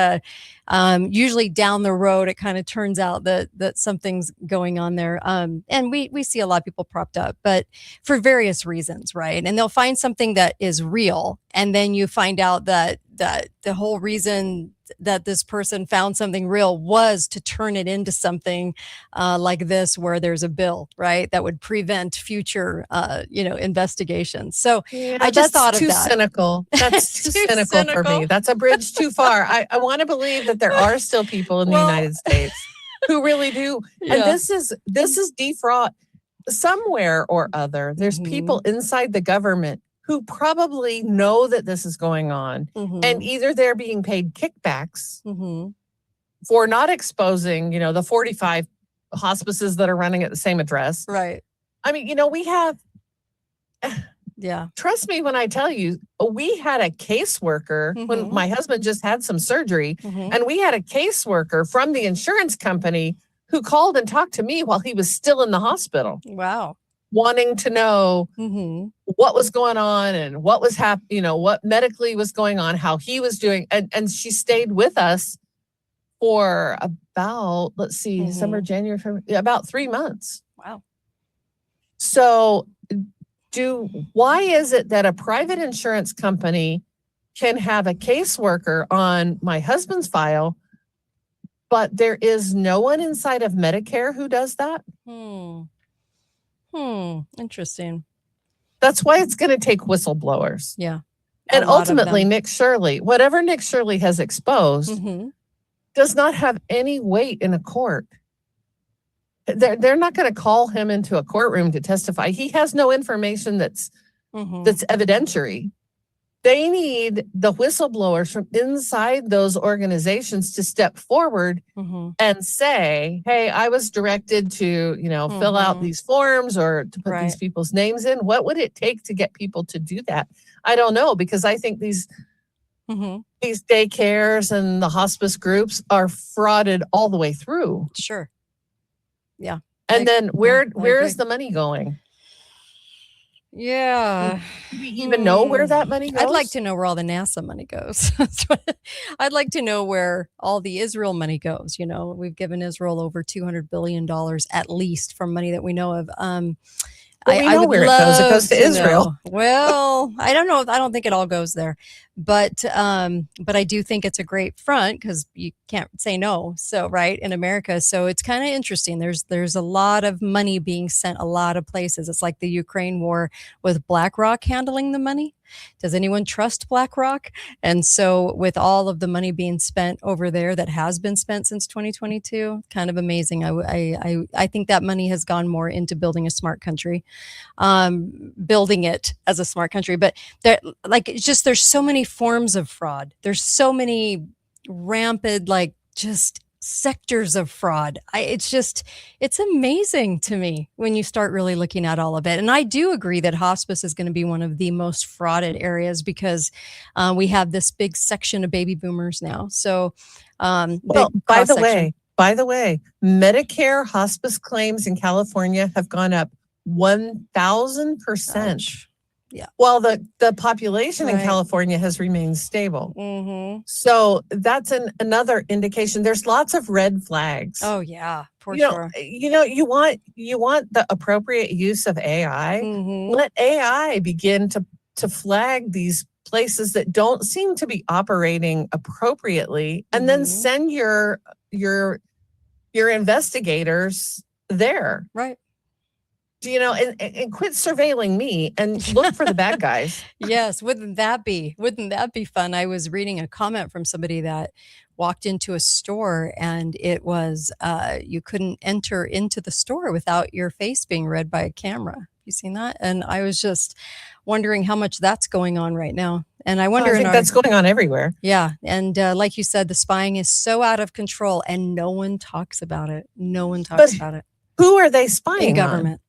usually down the road, it kind of turns out that something's going on there. And we see a lot of people propped up, but for various reasons, right? And they'll find something that is real. And then you find out that the whole reason that this person found something real was to turn it into something like this, where there's a bill, right, that would prevent future, investigations. So I just thought of that. That's too cynical. That's too cynical for me. That's a bridge too far. I want to believe that there are still people in the United States who really do. Yeah. And this is defraud somewhere or other. There's people inside the government who probably know that this is going on, and either they're being paid kickbacks for not exposing, the 45 hospices that are running at the same address. Right. We have, trust me when I tell you, we had a caseworker when my husband just had some surgery, and we had a caseworker from the insurance company who called and talked to me while he was still in the hospital. Wow. Wanting to know what was going on and what was happening, what medically was going on, how he was doing. And she stayed with us for about, December, January, February, about 3 months. Wow. So why is it that a private insurance company can have a caseworker on my husband's file, but there is no one inside of Medicare who does that? Interesting. That's why it's going to take whistleblowers. Yeah. And ultimately, Nick Shirley, whatever Nick Shirley has exposed, does not have any weight in a court. They're not going to call him into a courtroom to testify. He has no information that's evidentiary. They need the whistleblowers from inside those organizations to step forward and say, hey, I was directed to, fill out these forms or to put these people's names in. What would it take to get people to do that? I don't know, because I think these daycares and the hospice groups are frauded all the way through. Sure. Yeah. And then where is the money going? Yeah. Do we even know where that money goes? I'd like to know where all the NASA money goes. I'd like to know where all the Israel money goes. We've given Israel over $200 billion at least from money that we know of. We know where it goes. It goes to Israel. Well, I don't know. I don't think it all goes there, but I do think it's a great front because you can't say no. So in America, so it's kind of interesting. There's a lot of money being sent a lot of places. It's like the Ukraine war with BlackRock handling the money. Does anyone trust BlackRock? And so with all of the money being spent over there that has been spent since 2022, kind of amazing. I think that money has gone more into building a smart country, building it as a smart country. But there's so many forms of fraud. There's so many rampant, sectors of fraud. It's amazing to me when you start really looking at all of it. And I do agree that hospice is going to be one of the most frauded areas because we have this big section of baby boomers now. So, by the way, Medicare hospice claims in California have gone up 1,000%. Yeah. While the population in California has remained stable. So that's another indication. There's lots of red flags. Oh yeah, for sure. You want the appropriate use of AI. Let AI begin to flag these places that don't seem to be operating appropriately, and then send your investigators there. Right. And quit surveilling me and look for the bad guys. Yes. Wouldn't that be fun? I was reading a comment from somebody that walked into a store and it was, you couldn't enter into the store without your face being read by a camera. You seen that? And I was just wondering how much that's going on right now. And I wonder, I think that's going on everywhere. Yeah. And like you said, the spying is so out of control and no one talks about it. No one talks about it. Who are they spying on? Government.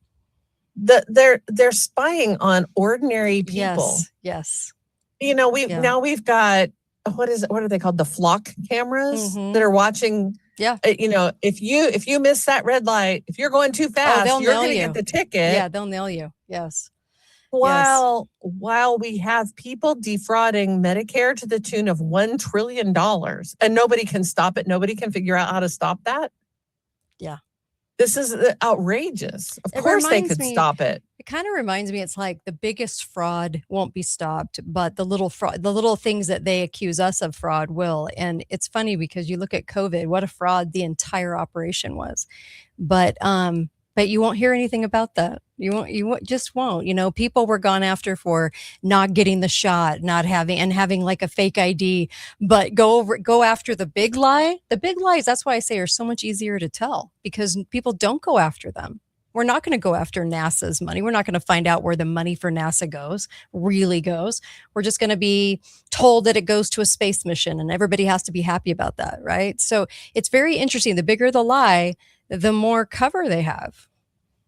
They're spying on ordinary people. Yes. Now we've got what are they called? The flock cameras that are watching. Yeah. If you miss that red light, if you're going too fast, you're going to get the ticket. Yeah, they'll nail you. Yes. While we have people defrauding Medicare to the tune of $1 trillion and nobody can stop it, nobody can figure out how to stop that. Yeah. This is outrageous. Of course they could stop it. It kind of reminds me, it's like the biggest fraud won't be stopped, but the little things that they accuse us of fraud will. And it's funny because you look at COVID, what a fraud the entire operation was. But you won't hear anything about that. You just won't. People were gone after for not getting the shot, not having like a fake ID, but go after the big lie. The big lies, that's why I say, are so much easier to tell because people don't go after them. We're not going to go after NASA's money. We're not going to find out where the money for NASA really goes. We're just going to be told that it goes to a space mission and everybody has to be happy about that, right? So it's very interesting. The bigger the lie, the more cover they have.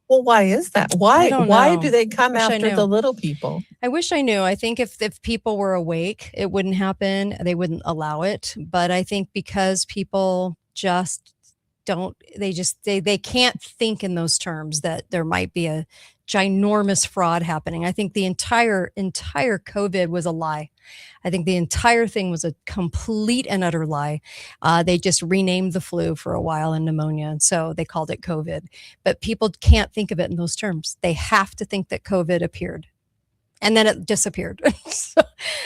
Well, why is that? Why do they come after the little people? I wish I knew. I think if people were awake, it wouldn't happen. They wouldn't allow it. But I think because people just don't, they can't think in those terms that there might be a ginormous fraud happening. I think the entire COVID was a lie. I think the entire thing was a complete and utter lie. They just renamed the flu for a while and pneumonia, and so they called it COVID. But people can't think of it in those terms. They have to think that COVID appeared. And then it disappeared.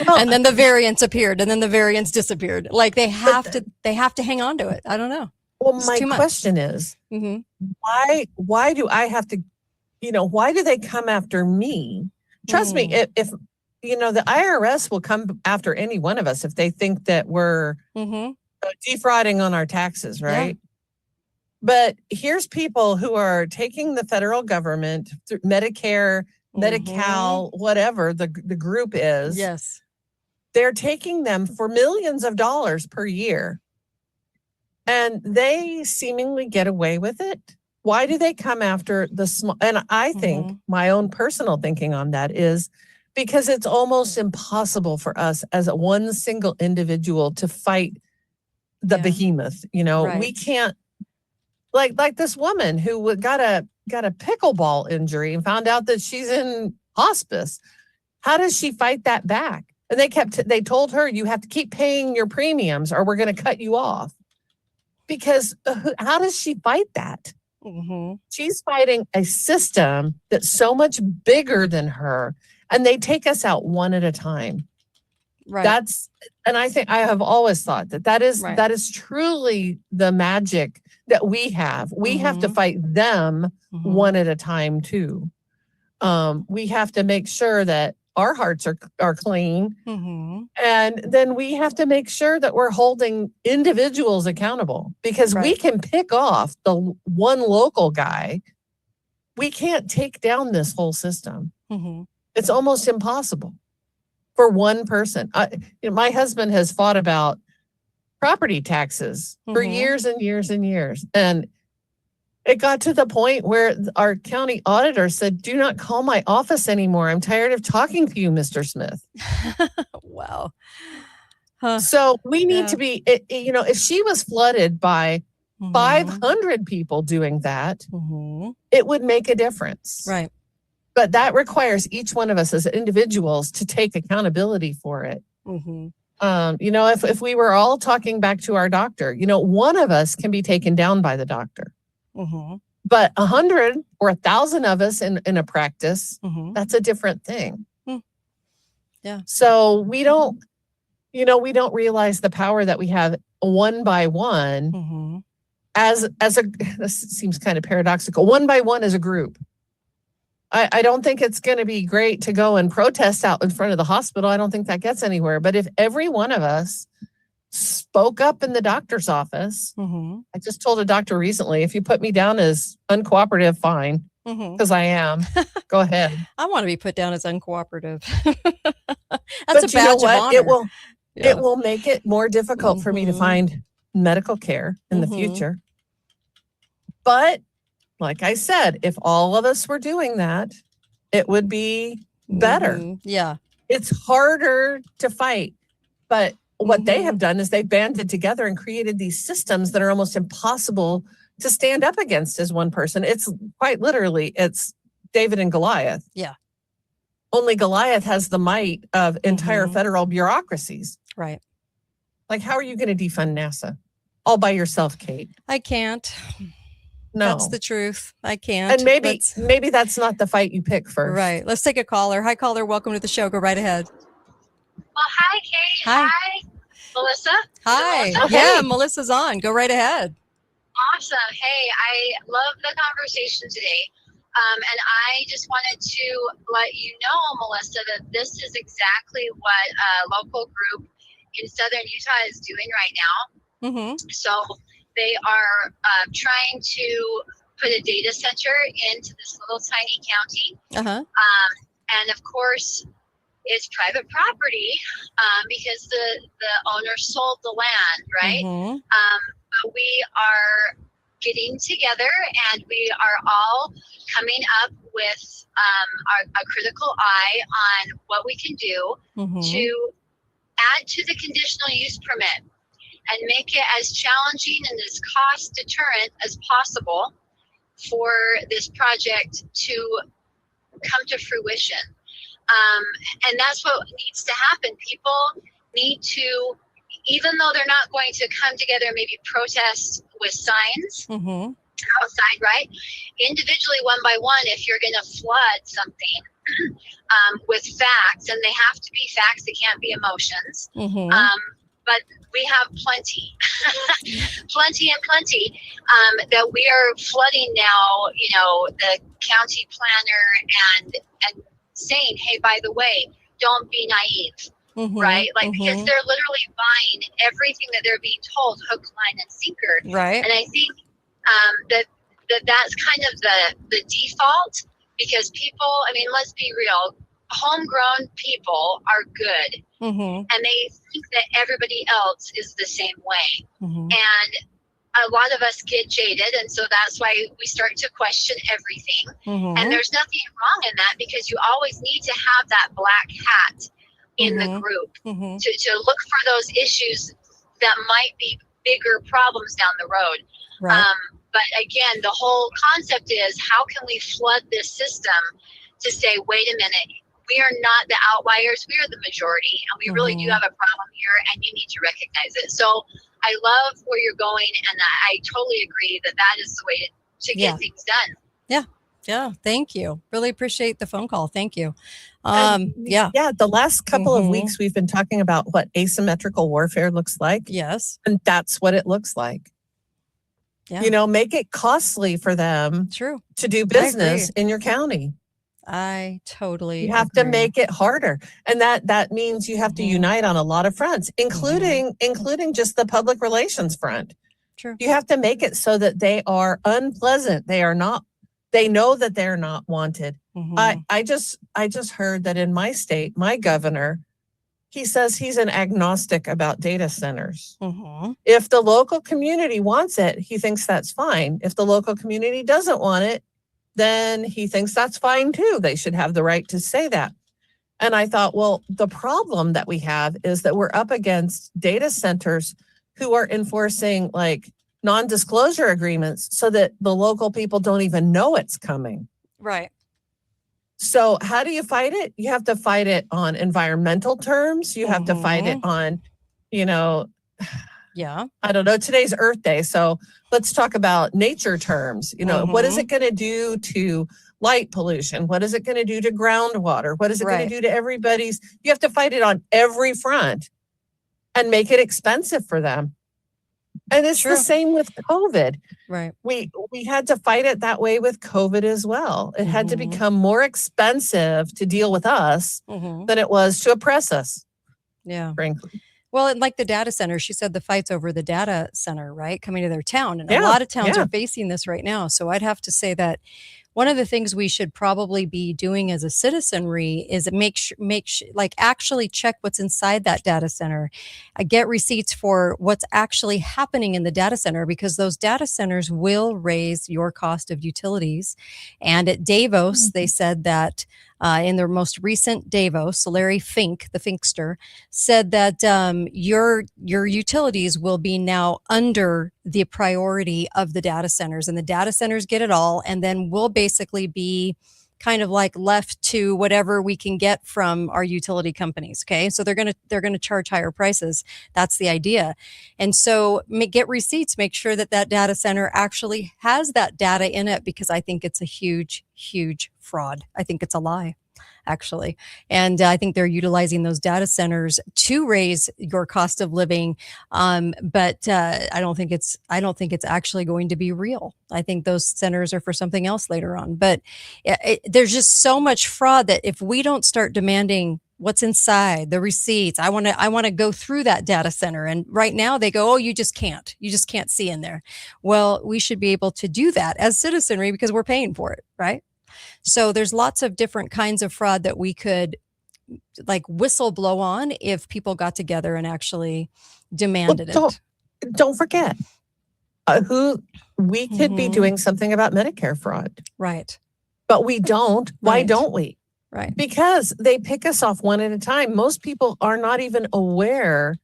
And then the variants appeared, and then the variants disappeared. Like they have to hang on to it. I don't know. Well, my question is, why do I have to, why do they come after me? Trust me, the IRS will come after any one of us if they think that we're defrauding on our taxes, right? Yeah. But here's people who are taking the federal government through Medicare, Medi-Cal, whatever the group is. Yes. They're taking them for millions of dollars per year. And they seemingly get away with it. Why do they come after the small? And I think my own personal thinking on that is because it's almost impossible for us as one single individual to fight the behemoth. Right. We can't. Like this woman who got a pickleball injury and found out that she's in hospice. How does she fight that back? And they told her, you have to keep paying your premiums or we're going to cut you off. Because how does she fight that? She's fighting a system that's so much bigger than her, and they take us out one at a time. Right. And I think I have always thought that is truly the magic that we have. We have to fight them one at a time too. We have to make sure that our hearts are clean. And then we have to make sure that we're holding individuals accountable, because we can pick off the one local guy. We can't take down this whole system. It's almost impossible for one person. My husband has fought about property taxes for years and years and years. And it got to the point where our county auditor said, do not call my office anymore. I'm tired of talking to you, Mr. Smith. Wow. So we need to be, if she was flooded by 500 people doing that, it would make a difference. Right. But that requires each one of us as individuals to take accountability for it. If we were all talking back to our doctor, one of us can be taken down by the doctor. But 100 or 1,000 of us in a practice, that's a different thing. Yeah. So we don't realize the power that we have one by one as this seems kind of paradoxical, one by one as a group. I don't think it's going to be great to go and protest out in front of the hospital. I don't think that gets anywhere. But if every one of us spoke up in the doctor's office, I just told a doctor recently, if you put me down as uncooperative, fine, because I am. Go ahead. I want to be put down as uncooperative. That's a badge of honor. It will make it more difficult for me to find medical care in the future. But like I said, if all of us were doing that, it would be better. Yeah. It's harder to fight. But what they have done is they banded together and created these systems that are almost impossible to stand up against as one person. It's quite literally, it's David and Goliath. Yeah. Only Goliath has the might of entire federal bureaucracies. Right. Like, how are you going to defund NASA all by yourself, Kate? I can't. No. That's the truth. I can't. And maybe that's not the fight you pick first. Right. Let's take a caller. Hi, caller. Welcome to the show. Go right ahead. Well, hi, Kate. Hi. Melissa. Hi. Melissa? Yeah, Melissa's on. Go right ahead. Awesome. Hey, I love the conversation today. And I just wanted to let you know, Melissa, that this is exactly what a local group in Southern Utah is doing right now. So they are trying to put a data center into this little tiny county. And of course, it's private property because the owner sold the land, right? But we are getting together and we are all coming up with a critical eye on what we can do to add to the conditional use permit and make it as challenging and as cost deterrent as possible for this project to come to fruition. And that's what needs to happen. People need to, even though they're not going to come together and maybe protest with signs outside, right? Individually, one by one, if you're going to flood something with facts, and they have to be facts, they can't be emotions. But we have plenty, plenty that we are flooding now, the county planner and saying, hey, by the way, don't be naive. Right? Like, because they're literally buying everything that they're being told, hook, line, and sinker. Right. And I think that's kind of the default, because people, I mean, let's be real, homegrown people are good, and they think that everybody else is the same way. And a lot of us get jaded, and so that's why we start to question everything. And there's nothing wrong in that, because you always need to have that black hat in the group to look for those issues that might be bigger problems down the road. Right. But again, the whole concept is, how can we flood this system to say, wait a minute, we are not the outliers, we are the majority, and we really do have a problem here, and you need to recognize it. So I love where you're going, and I totally agree that is the way to get things done. Yeah, thank you. Really appreciate the phone call. Thank you. The last couple of weeks we've been talking about what asymmetrical warfare looks like. Yes. And that's what it looks like. Yeah. You know, make it costly for them to do business in your county. I totally You have to make it harder. And that means you have to unite on a lot of fronts, including just the public relations front. True. You have to make it so that they are unpleasant. They know that they're not wanted. I just heard that in my state, my governor, he says he's an agnostic about data centers. If the local community wants it, he thinks that's fine. If the local community doesn't want it, then he thinks that's fine too. They should have the right to say that. And I thought, well, the problem that we have is that we're up against data centers who are enforcing like non-disclosure agreements so that the local people don't even know it's coming. Right. So how do you fight it? You have to fight it on environmental terms. You have to fight it on, I don't know, today's Earth Day. So let's talk about nature terms. What is it going to do to light pollution? What is it going to do to groundwater? What is it going to do to you have to fight it on every front and make it expensive for them. And it's the same with COVID. Right. We had to fight it that way with COVID as well. It had to become more expensive to deal with us than it was to oppress us. Yeah. Frankly. Well, and like the data center, she said the fight's over the data center, right? Coming to their town. And a lot of towns are facing this right now. So I'd have to say that one of the things we should probably be doing as a citizenry is actually check what's inside that data center. Get receipts for what's actually happening in the data center, because those data centers will raise your cost of utilities. And at Davos, they said that in their most recent Davos, Larry Fink, the Finkster, said that your utilities will be now under the priority of the data centers, and the data centers get it all, and then we'll basically be kind of like left to whatever we can get from our utility companies. Okay, so they're gonna charge higher prices. That's the idea, and so get receipts. Make sure that data center actually has that data in it, because I think it's a huge fraud. I think it's a lie, actually. And I think they're utilizing those data centers to raise your cost of living. But I don't think it's actually going to be real. I think those centers are for something else later on. But there's just so much fraud that if we don't start demanding what's inside the receipts, I want to go through that data center. And right now they go, oh, you just can't see in there. Well, we should be able to do that as citizenry because we're paying for it, right? So there's lots of different kinds of fraud that we could like whistle blow on if people got together and actually demanded it. Don't forget who we could be doing something about Medicare fraud. Right. But we don't. Why don't we? Right. Because they pick us off one at a time. Most people are not even aware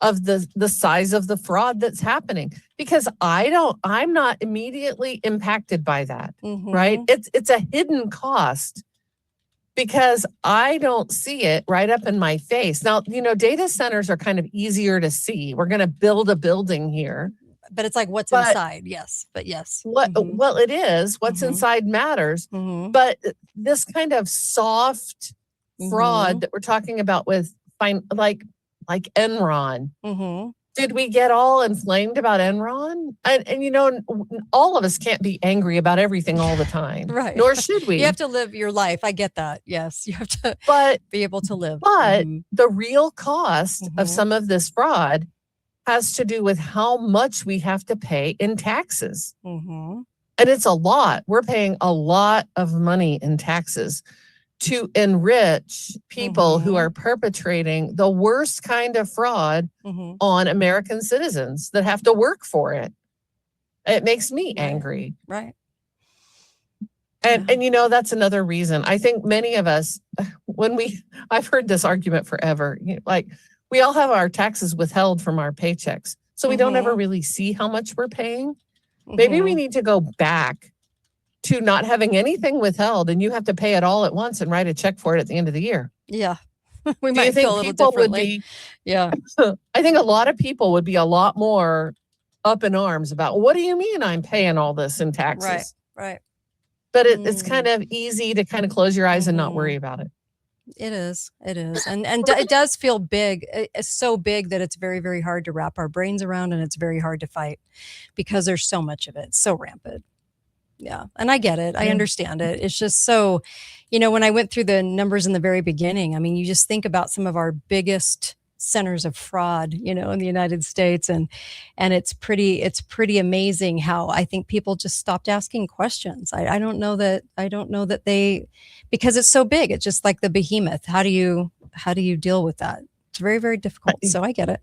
of the size of the fraud that's happening, because I'm not immediately impacted by that, right? It's a hidden cost because I don't see it right up in my face. Now, data centers are kind of easier to see. We're going to build a building here. But it's like what's inside. Yes. But yes. Well, it is. What's inside matters. But this kind of soft fraud that we're talking about with like Enron, Did we get all inflamed about Enron? And all of us can't be angry about everything all the time. Right. Nor should we. You have to live your life. I get that. Yes. You have to be able to live. But the real cost of some of this fraud has to do with how much we have to pay in taxes. And it's a lot. We're paying a lot of money in taxes to enrich people who are perpetrating the worst kind of fraud on American citizens that have to work for it. It makes me angry. Right. And that's another reason. I think many of us, I've heard this argument forever, like we all have our taxes withheld from our paychecks. So we don't ever really see how much we're paying. Maybe we need to go back to not having anything withheld, and you have to pay it all at once and write a check for it at the end of the year. Yeah. We might feel a little differently. I think a lot of people would be a lot more up in arms about, what do you mean I'm paying all this in taxes? Right. But it's kind of easy to kind of close your eyes and not worry about it. It is. And it does feel big. It's so big that it's very, very hard to wrap our brains around, and it's very hard to fight because there's so much of it. It's so rampant. Yeah. And I get it. I understand it. It's just so, when I went through the numbers in the very beginning, I mean, you just think about some of our biggest centers of fraud, in the United States. And it's pretty amazing how I think people just stopped asking questions. I don't know that they, because it's so big, it's just like the behemoth. How do you deal with that? It's very, very difficult. So I get it.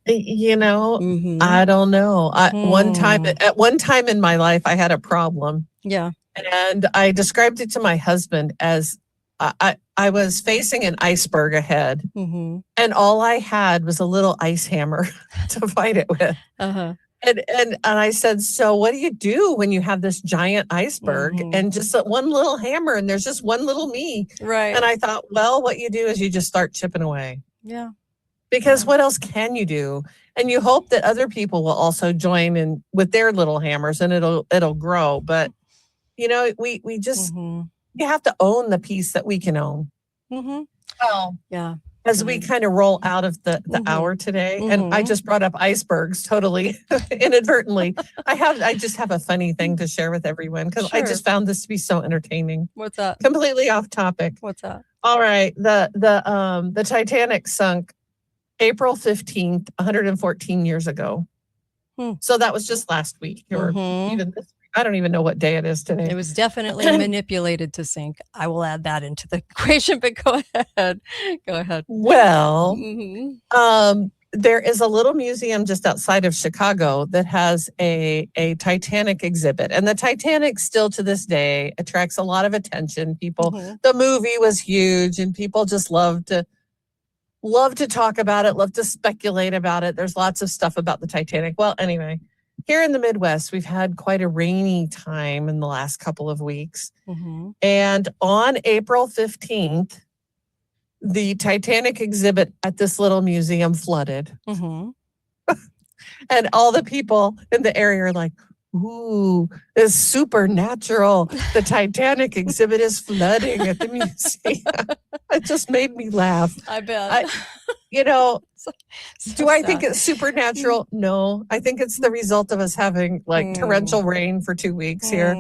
I don't know. At one time in my life, I had a problem. Yeah. And I described it to my husband as I was facing an iceberg ahead, and all I had was a little ice hammer to fight it with. And I said, so what do you do when you have this giant iceberg and just one little hammer and there's just one little me? Right. And I thought, well, what you do is you just start chipping away. Yeah. Because what else can you do? And you hope that other people will also join in with their little hammers and it'll grow. But, we just, you have to own the piece that we can own. Well, yeah. As we kind of roll out of the hour today, and I just brought up icebergs totally inadvertently. I just have a funny thing to share with everyone because I just found this to be so entertaining. What's that? Completely off topic. What's that? All right. The Titanic sunk April 15th, 114 years ago. So that was just last week or even this week. I don't even know what day it is today. It was definitely manipulated to sink. I will add that into the equation, but go ahead. Go ahead. Well, there is a little museum just outside of Chicago that has a Titanic exhibit. And the Titanic still to this day attracts a lot of attention. People, the movie was huge and people just love to talk about it, love to speculate about it. There's lots of stuff about the Titanic. Well, anyway, here in the Midwest, we've had quite a rainy time in the last couple of weeks. And on April 15th, the Titanic exhibit at this little museum flooded. And all the people in the area are like, ooh, it's supernatural. The Titanic exhibit is flooding at the museum. It just made me laugh. I bet. Do I think it's supernatural? No, I think it's the result of us having like torrential rain for 2 weeks here.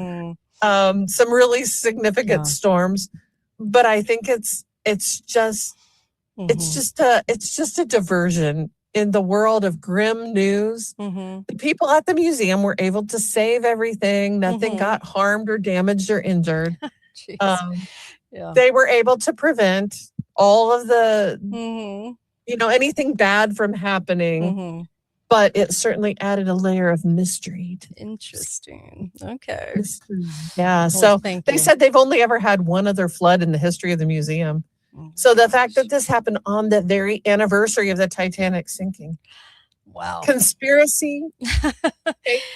Some really significant storms, but I think it's just a diversion in the world of grim news. The people at the museum were able to save everything. Nothing got harmed or damaged or injured. They were able to prevent all of the anything bad from happening, but it certainly added a layer of mystery. Interesting. Okay. Yeah. So they said they've only ever had one other flood in the history of the museum. So the fact that this happened on the very anniversary of the Titanic sinking. Wow. Conspiracy?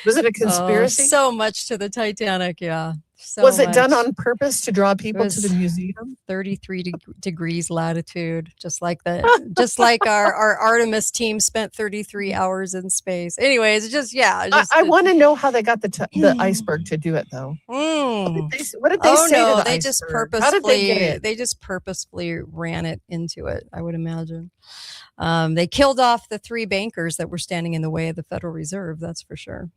Was it a conspiracy? So much to the Titanic. Yeah. So was it much. done on purpose to draw people to the museum? 33 degrees latitude, just like our Artemis team spent 33 hours in space. Anyways, I want to know how they got the iceberg to do it, though. What did they say to the iceberg? How did they get it? They just purposefully ran it into it, I would imagine. They killed off the 3 bankers that were standing in the way of the Federal Reserve, that's for sure.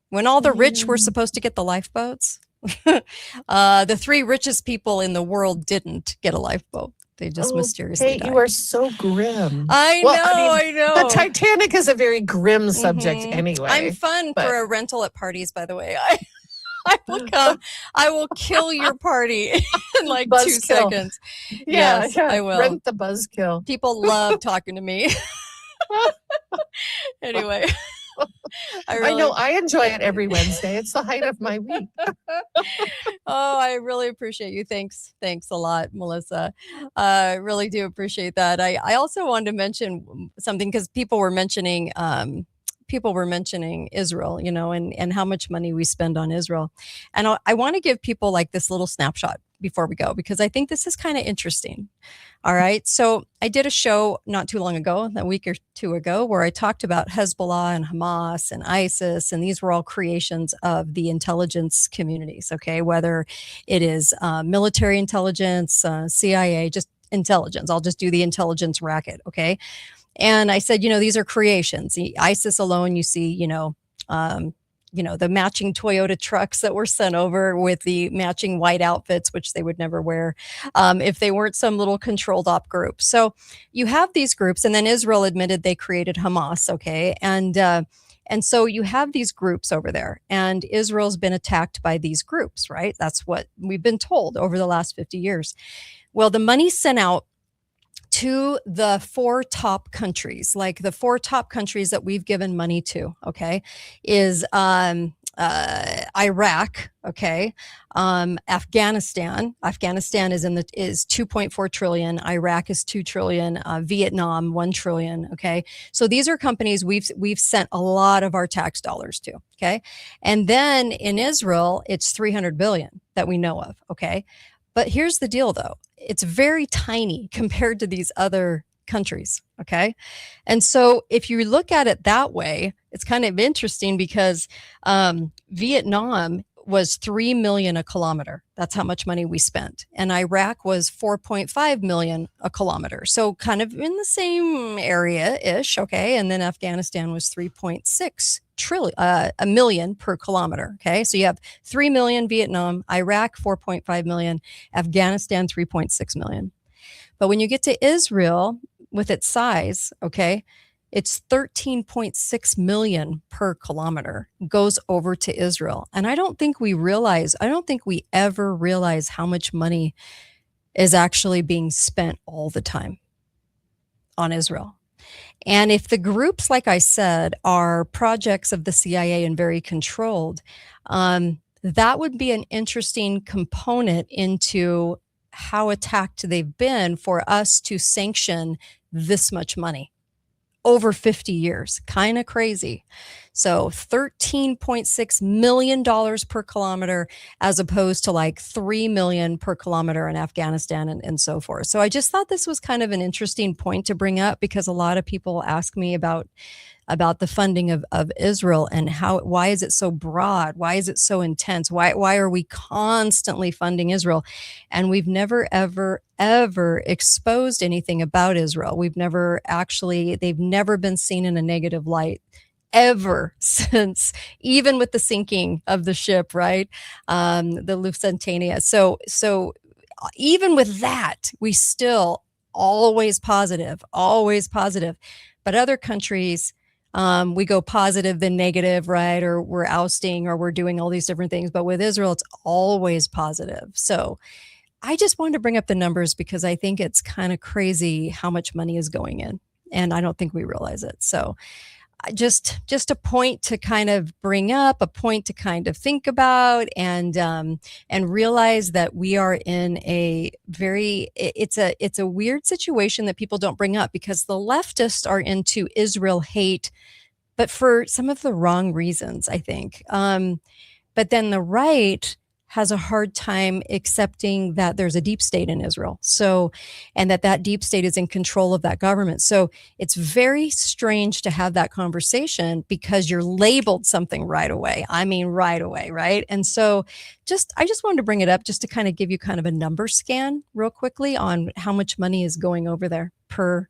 When all the rich were supposed to get the lifeboats, the 3 richest people in the world didn't get a lifeboat. They just mysteriously died. You are so grim. I know. The Titanic is a very grim subject anyway. I'm fun for a rental at parties, by the way. I will come. I will kill your party in like 2 seconds. Yeah, yes, I will. Rent the buzzkill. People love talking to me. Anyway. I know. I enjoy it every Wednesday. It's the height of my week. I really appreciate you. Thanks a lot, Melissa. I really do appreciate that. I also wanted to mention something because people were mentioning Israel, and how much money we spend on Israel. And I want to give people like this little snapshot before we go, because I think this is kind of interesting. All right. So I did a show not too long ago, a week or 2 ago, where I talked about Hezbollah and Hamas and ISIS, and these were all creations of the intelligence communities. Okay. Whether it is military intelligence, CIA, just intelligence. I'll just do the intelligence racket. Okay. And I said, these are creations. The ISIS alone, you see, the matching Toyota trucks that were sent over with the matching white outfits, which they would never wear if they weren't some little controlled op group. So you have these groups, and then Israel admitted they created Hamas. Okay. And so you have these groups over there, and Israel's been attacked by these groups, right? That's what we've been told over the last 50 years. Well, the money sent out to the 4 top countries, like the 4 top countries that we've given money to, okay, is Iraq, okay, Afghanistan. Afghanistan is 2.4 trillion. Iraq is 2 trillion. Vietnam 1 trillion. Okay, so these are companies we've sent a lot of our tax dollars to. Okay, and then in Israel, it's 300 billion that we know of. Okay. But here's the deal, though. It's very tiny compared to these other countries, okay? And so if you look at it that way, it's kind of interesting because Vietnam was 3 million a kilometer. That's how much money we spent. And Iraq was 4.5 million a kilometer. So kind of in the same area-ish, okay? And then Afghanistan was 3.6 trillion, a million per kilometer, okay? So you have 3 million Vietnam, Iraq 4.5 million, Afghanistan 3.6 million. But when you get to Israel with its size, okay, it's 13.6 million per kilometer goes over to Israel. And I don't think we ever realize how much money is actually being spent all the time on Israel. And if the groups, like I said, are projects of the CIA and very controlled, that would be an interesting component into how attacked they've been for us to sanction this much money over 50 years. Kind of crazy. So $13.6 million per kilometer, as opposed to like 3 million per kilometer in Afghanistan and so forth. So I just thought this was kind of an interesting point to bring up, because a lot of people ask me about the funding of Israel and why is it so broad? Why is it so intense? Why are we constantly funding Israel? And we've never, ever exposed anything about Israel. They've never been seen in a negative light ever since, even with the sinking of the ship, right? The Lusitania. So even with that, we still always positive. But other countries, we go positive then negative, right? Or we're ousting, or we're doing all these different things. But with Israel, it's always positive. So I just wanted to bring up the numbers because I think it's kind of crazy how much money is going in, and I don't think we realize it. So just a point to kind of bring up, a point to kind of think about, and realize that we are in it's a weird situation that people don't bring up, because the leftists are into Israel hate, but for some of the wrong reasons, I think. But then the right has a hard time accepting that there's a deep state in Israel. So, and that deep state is in control of that government. So it's very strange to have that conversation because you're labeled something right away. I mean, right away, right? And so I just wanted to bring it up just to kind of give you kind of a number scan real quickly on how much money is going over there per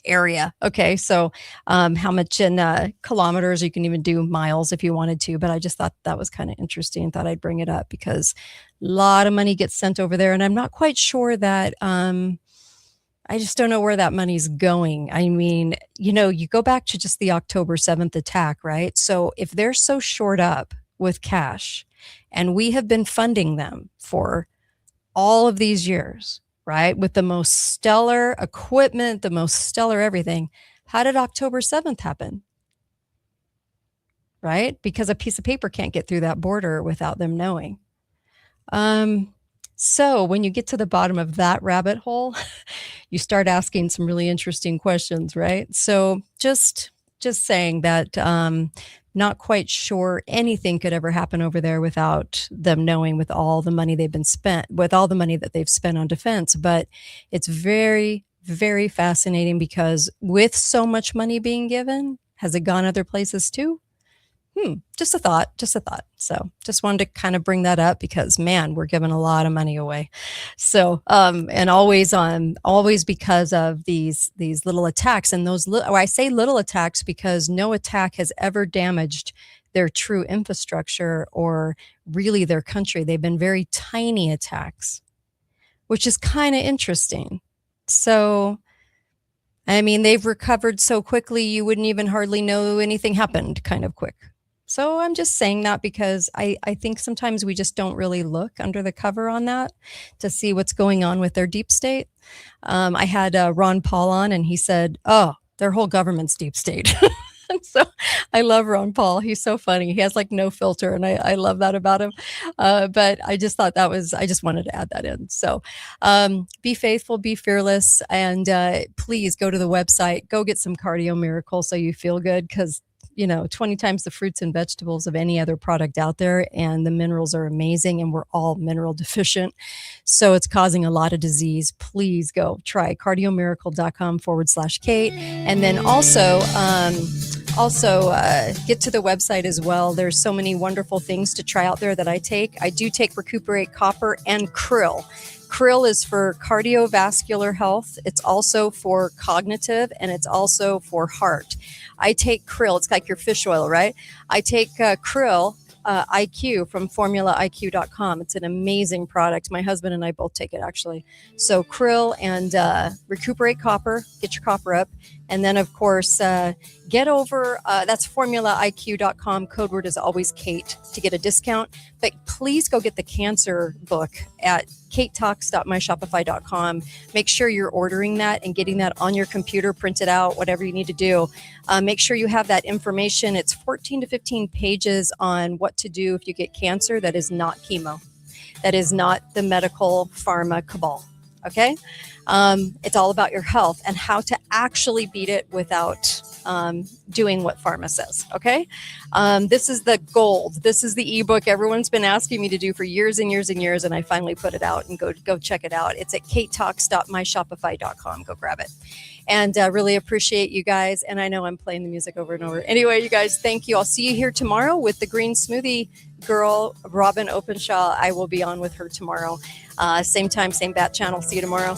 area. Okay. So, how much in kilometers, you can even do miles if you wanted to, but I just thought that was kind of interesting. Thought I'd bring it up because a lot of money gets sent over there, and I'm not quite sure that, I just don't know where that money's going. I mean, you go back to just the October 7th attack, right? So if they're so short up with cash and we have been funding them for all of these years, right? With the most stellar equipment, the most stellar everything. How did October 7th happen? Right? Because a piece of paper can't get through that border without them knowing. So when you get to the bottom of that rabbit hole, you start asking some really interesting questions, right? So just saying that, not quite sure anything could ever happen over there without them knowing, with all the money that they've spent on defense. But it's very, very fascinating because with so much money being given, has it gone other places too? Just a thought. So just wanted to kind of bring that up because, man, we're giving a lot of money away. So, and always because of these little attacks, and I say little attacks because no attack has ever damaged their true infrastructure or really their country. They've been very tiny attacks, which is kind of interesting. So, I mean, they've recovered so quickly, you wouldn't even hardly know anything happened kind of quick. So I'm just saying that because I think sometimes we just don't really look under the cover on that to see what's going on with their deep state. I had Ron Paul on, and he said, oh, their whole government's deep state. So I love Ron Paul. He's so funny. He has like no filter, and I love that about him. But I just thought I just wanted to add that in. So be faithful, be fearless, and please go to the website, go get some Cardio Miracle so you feel good, because 20 times the fruits and vegetables of any other product out there, and the minerals are amazing, and we're all mineral deficient. So it's causing a lot of disease. Please go try cardiomiracle.com/Kate. And then also get to the website as well. There's so many wonderful things to try out there that I take. I do take Recuperate Copper and Krill. Krill is for cardiovascular health. It's also for cognitive, and it's also for heart. I take Krill. It's like your fish oil, right? I take Krill IQ from formulaiq.com. It's an amazing product. My husband and I both take it, actually. So Krill and Recuperate Copper. Get your copper up. And then, of course, get over, that's formulaiq.com. Code word is always Kate to get a discount. But please go get the cancer book at katetalks.myshopify.com. Make sure you're ordering that and getting that on your computer, print it out, whatever you need to do. Make sure you have that information. It's 14 to 15 pages on what to do if you get cancer that is not chemo. That is not the medical pharma cabal. Okay? It's all about your health and how to actually beat it without doing what pharma says. Okay. This is the gold. This is the ebook everyone's been asking me to do for years and years and years. And I finally put it out, and go check it out. It's at katetalks.myshopify.com. Go grab it. And really appreciate you guys. And I know I'm playing the music over and over. Anyway, you guys, thank you. I'll see you here tomorrow with the Green Smoothie girl, Robin Openshaw. I will be on with her tomorrow. Same time, same bat channel. See you tomorrow.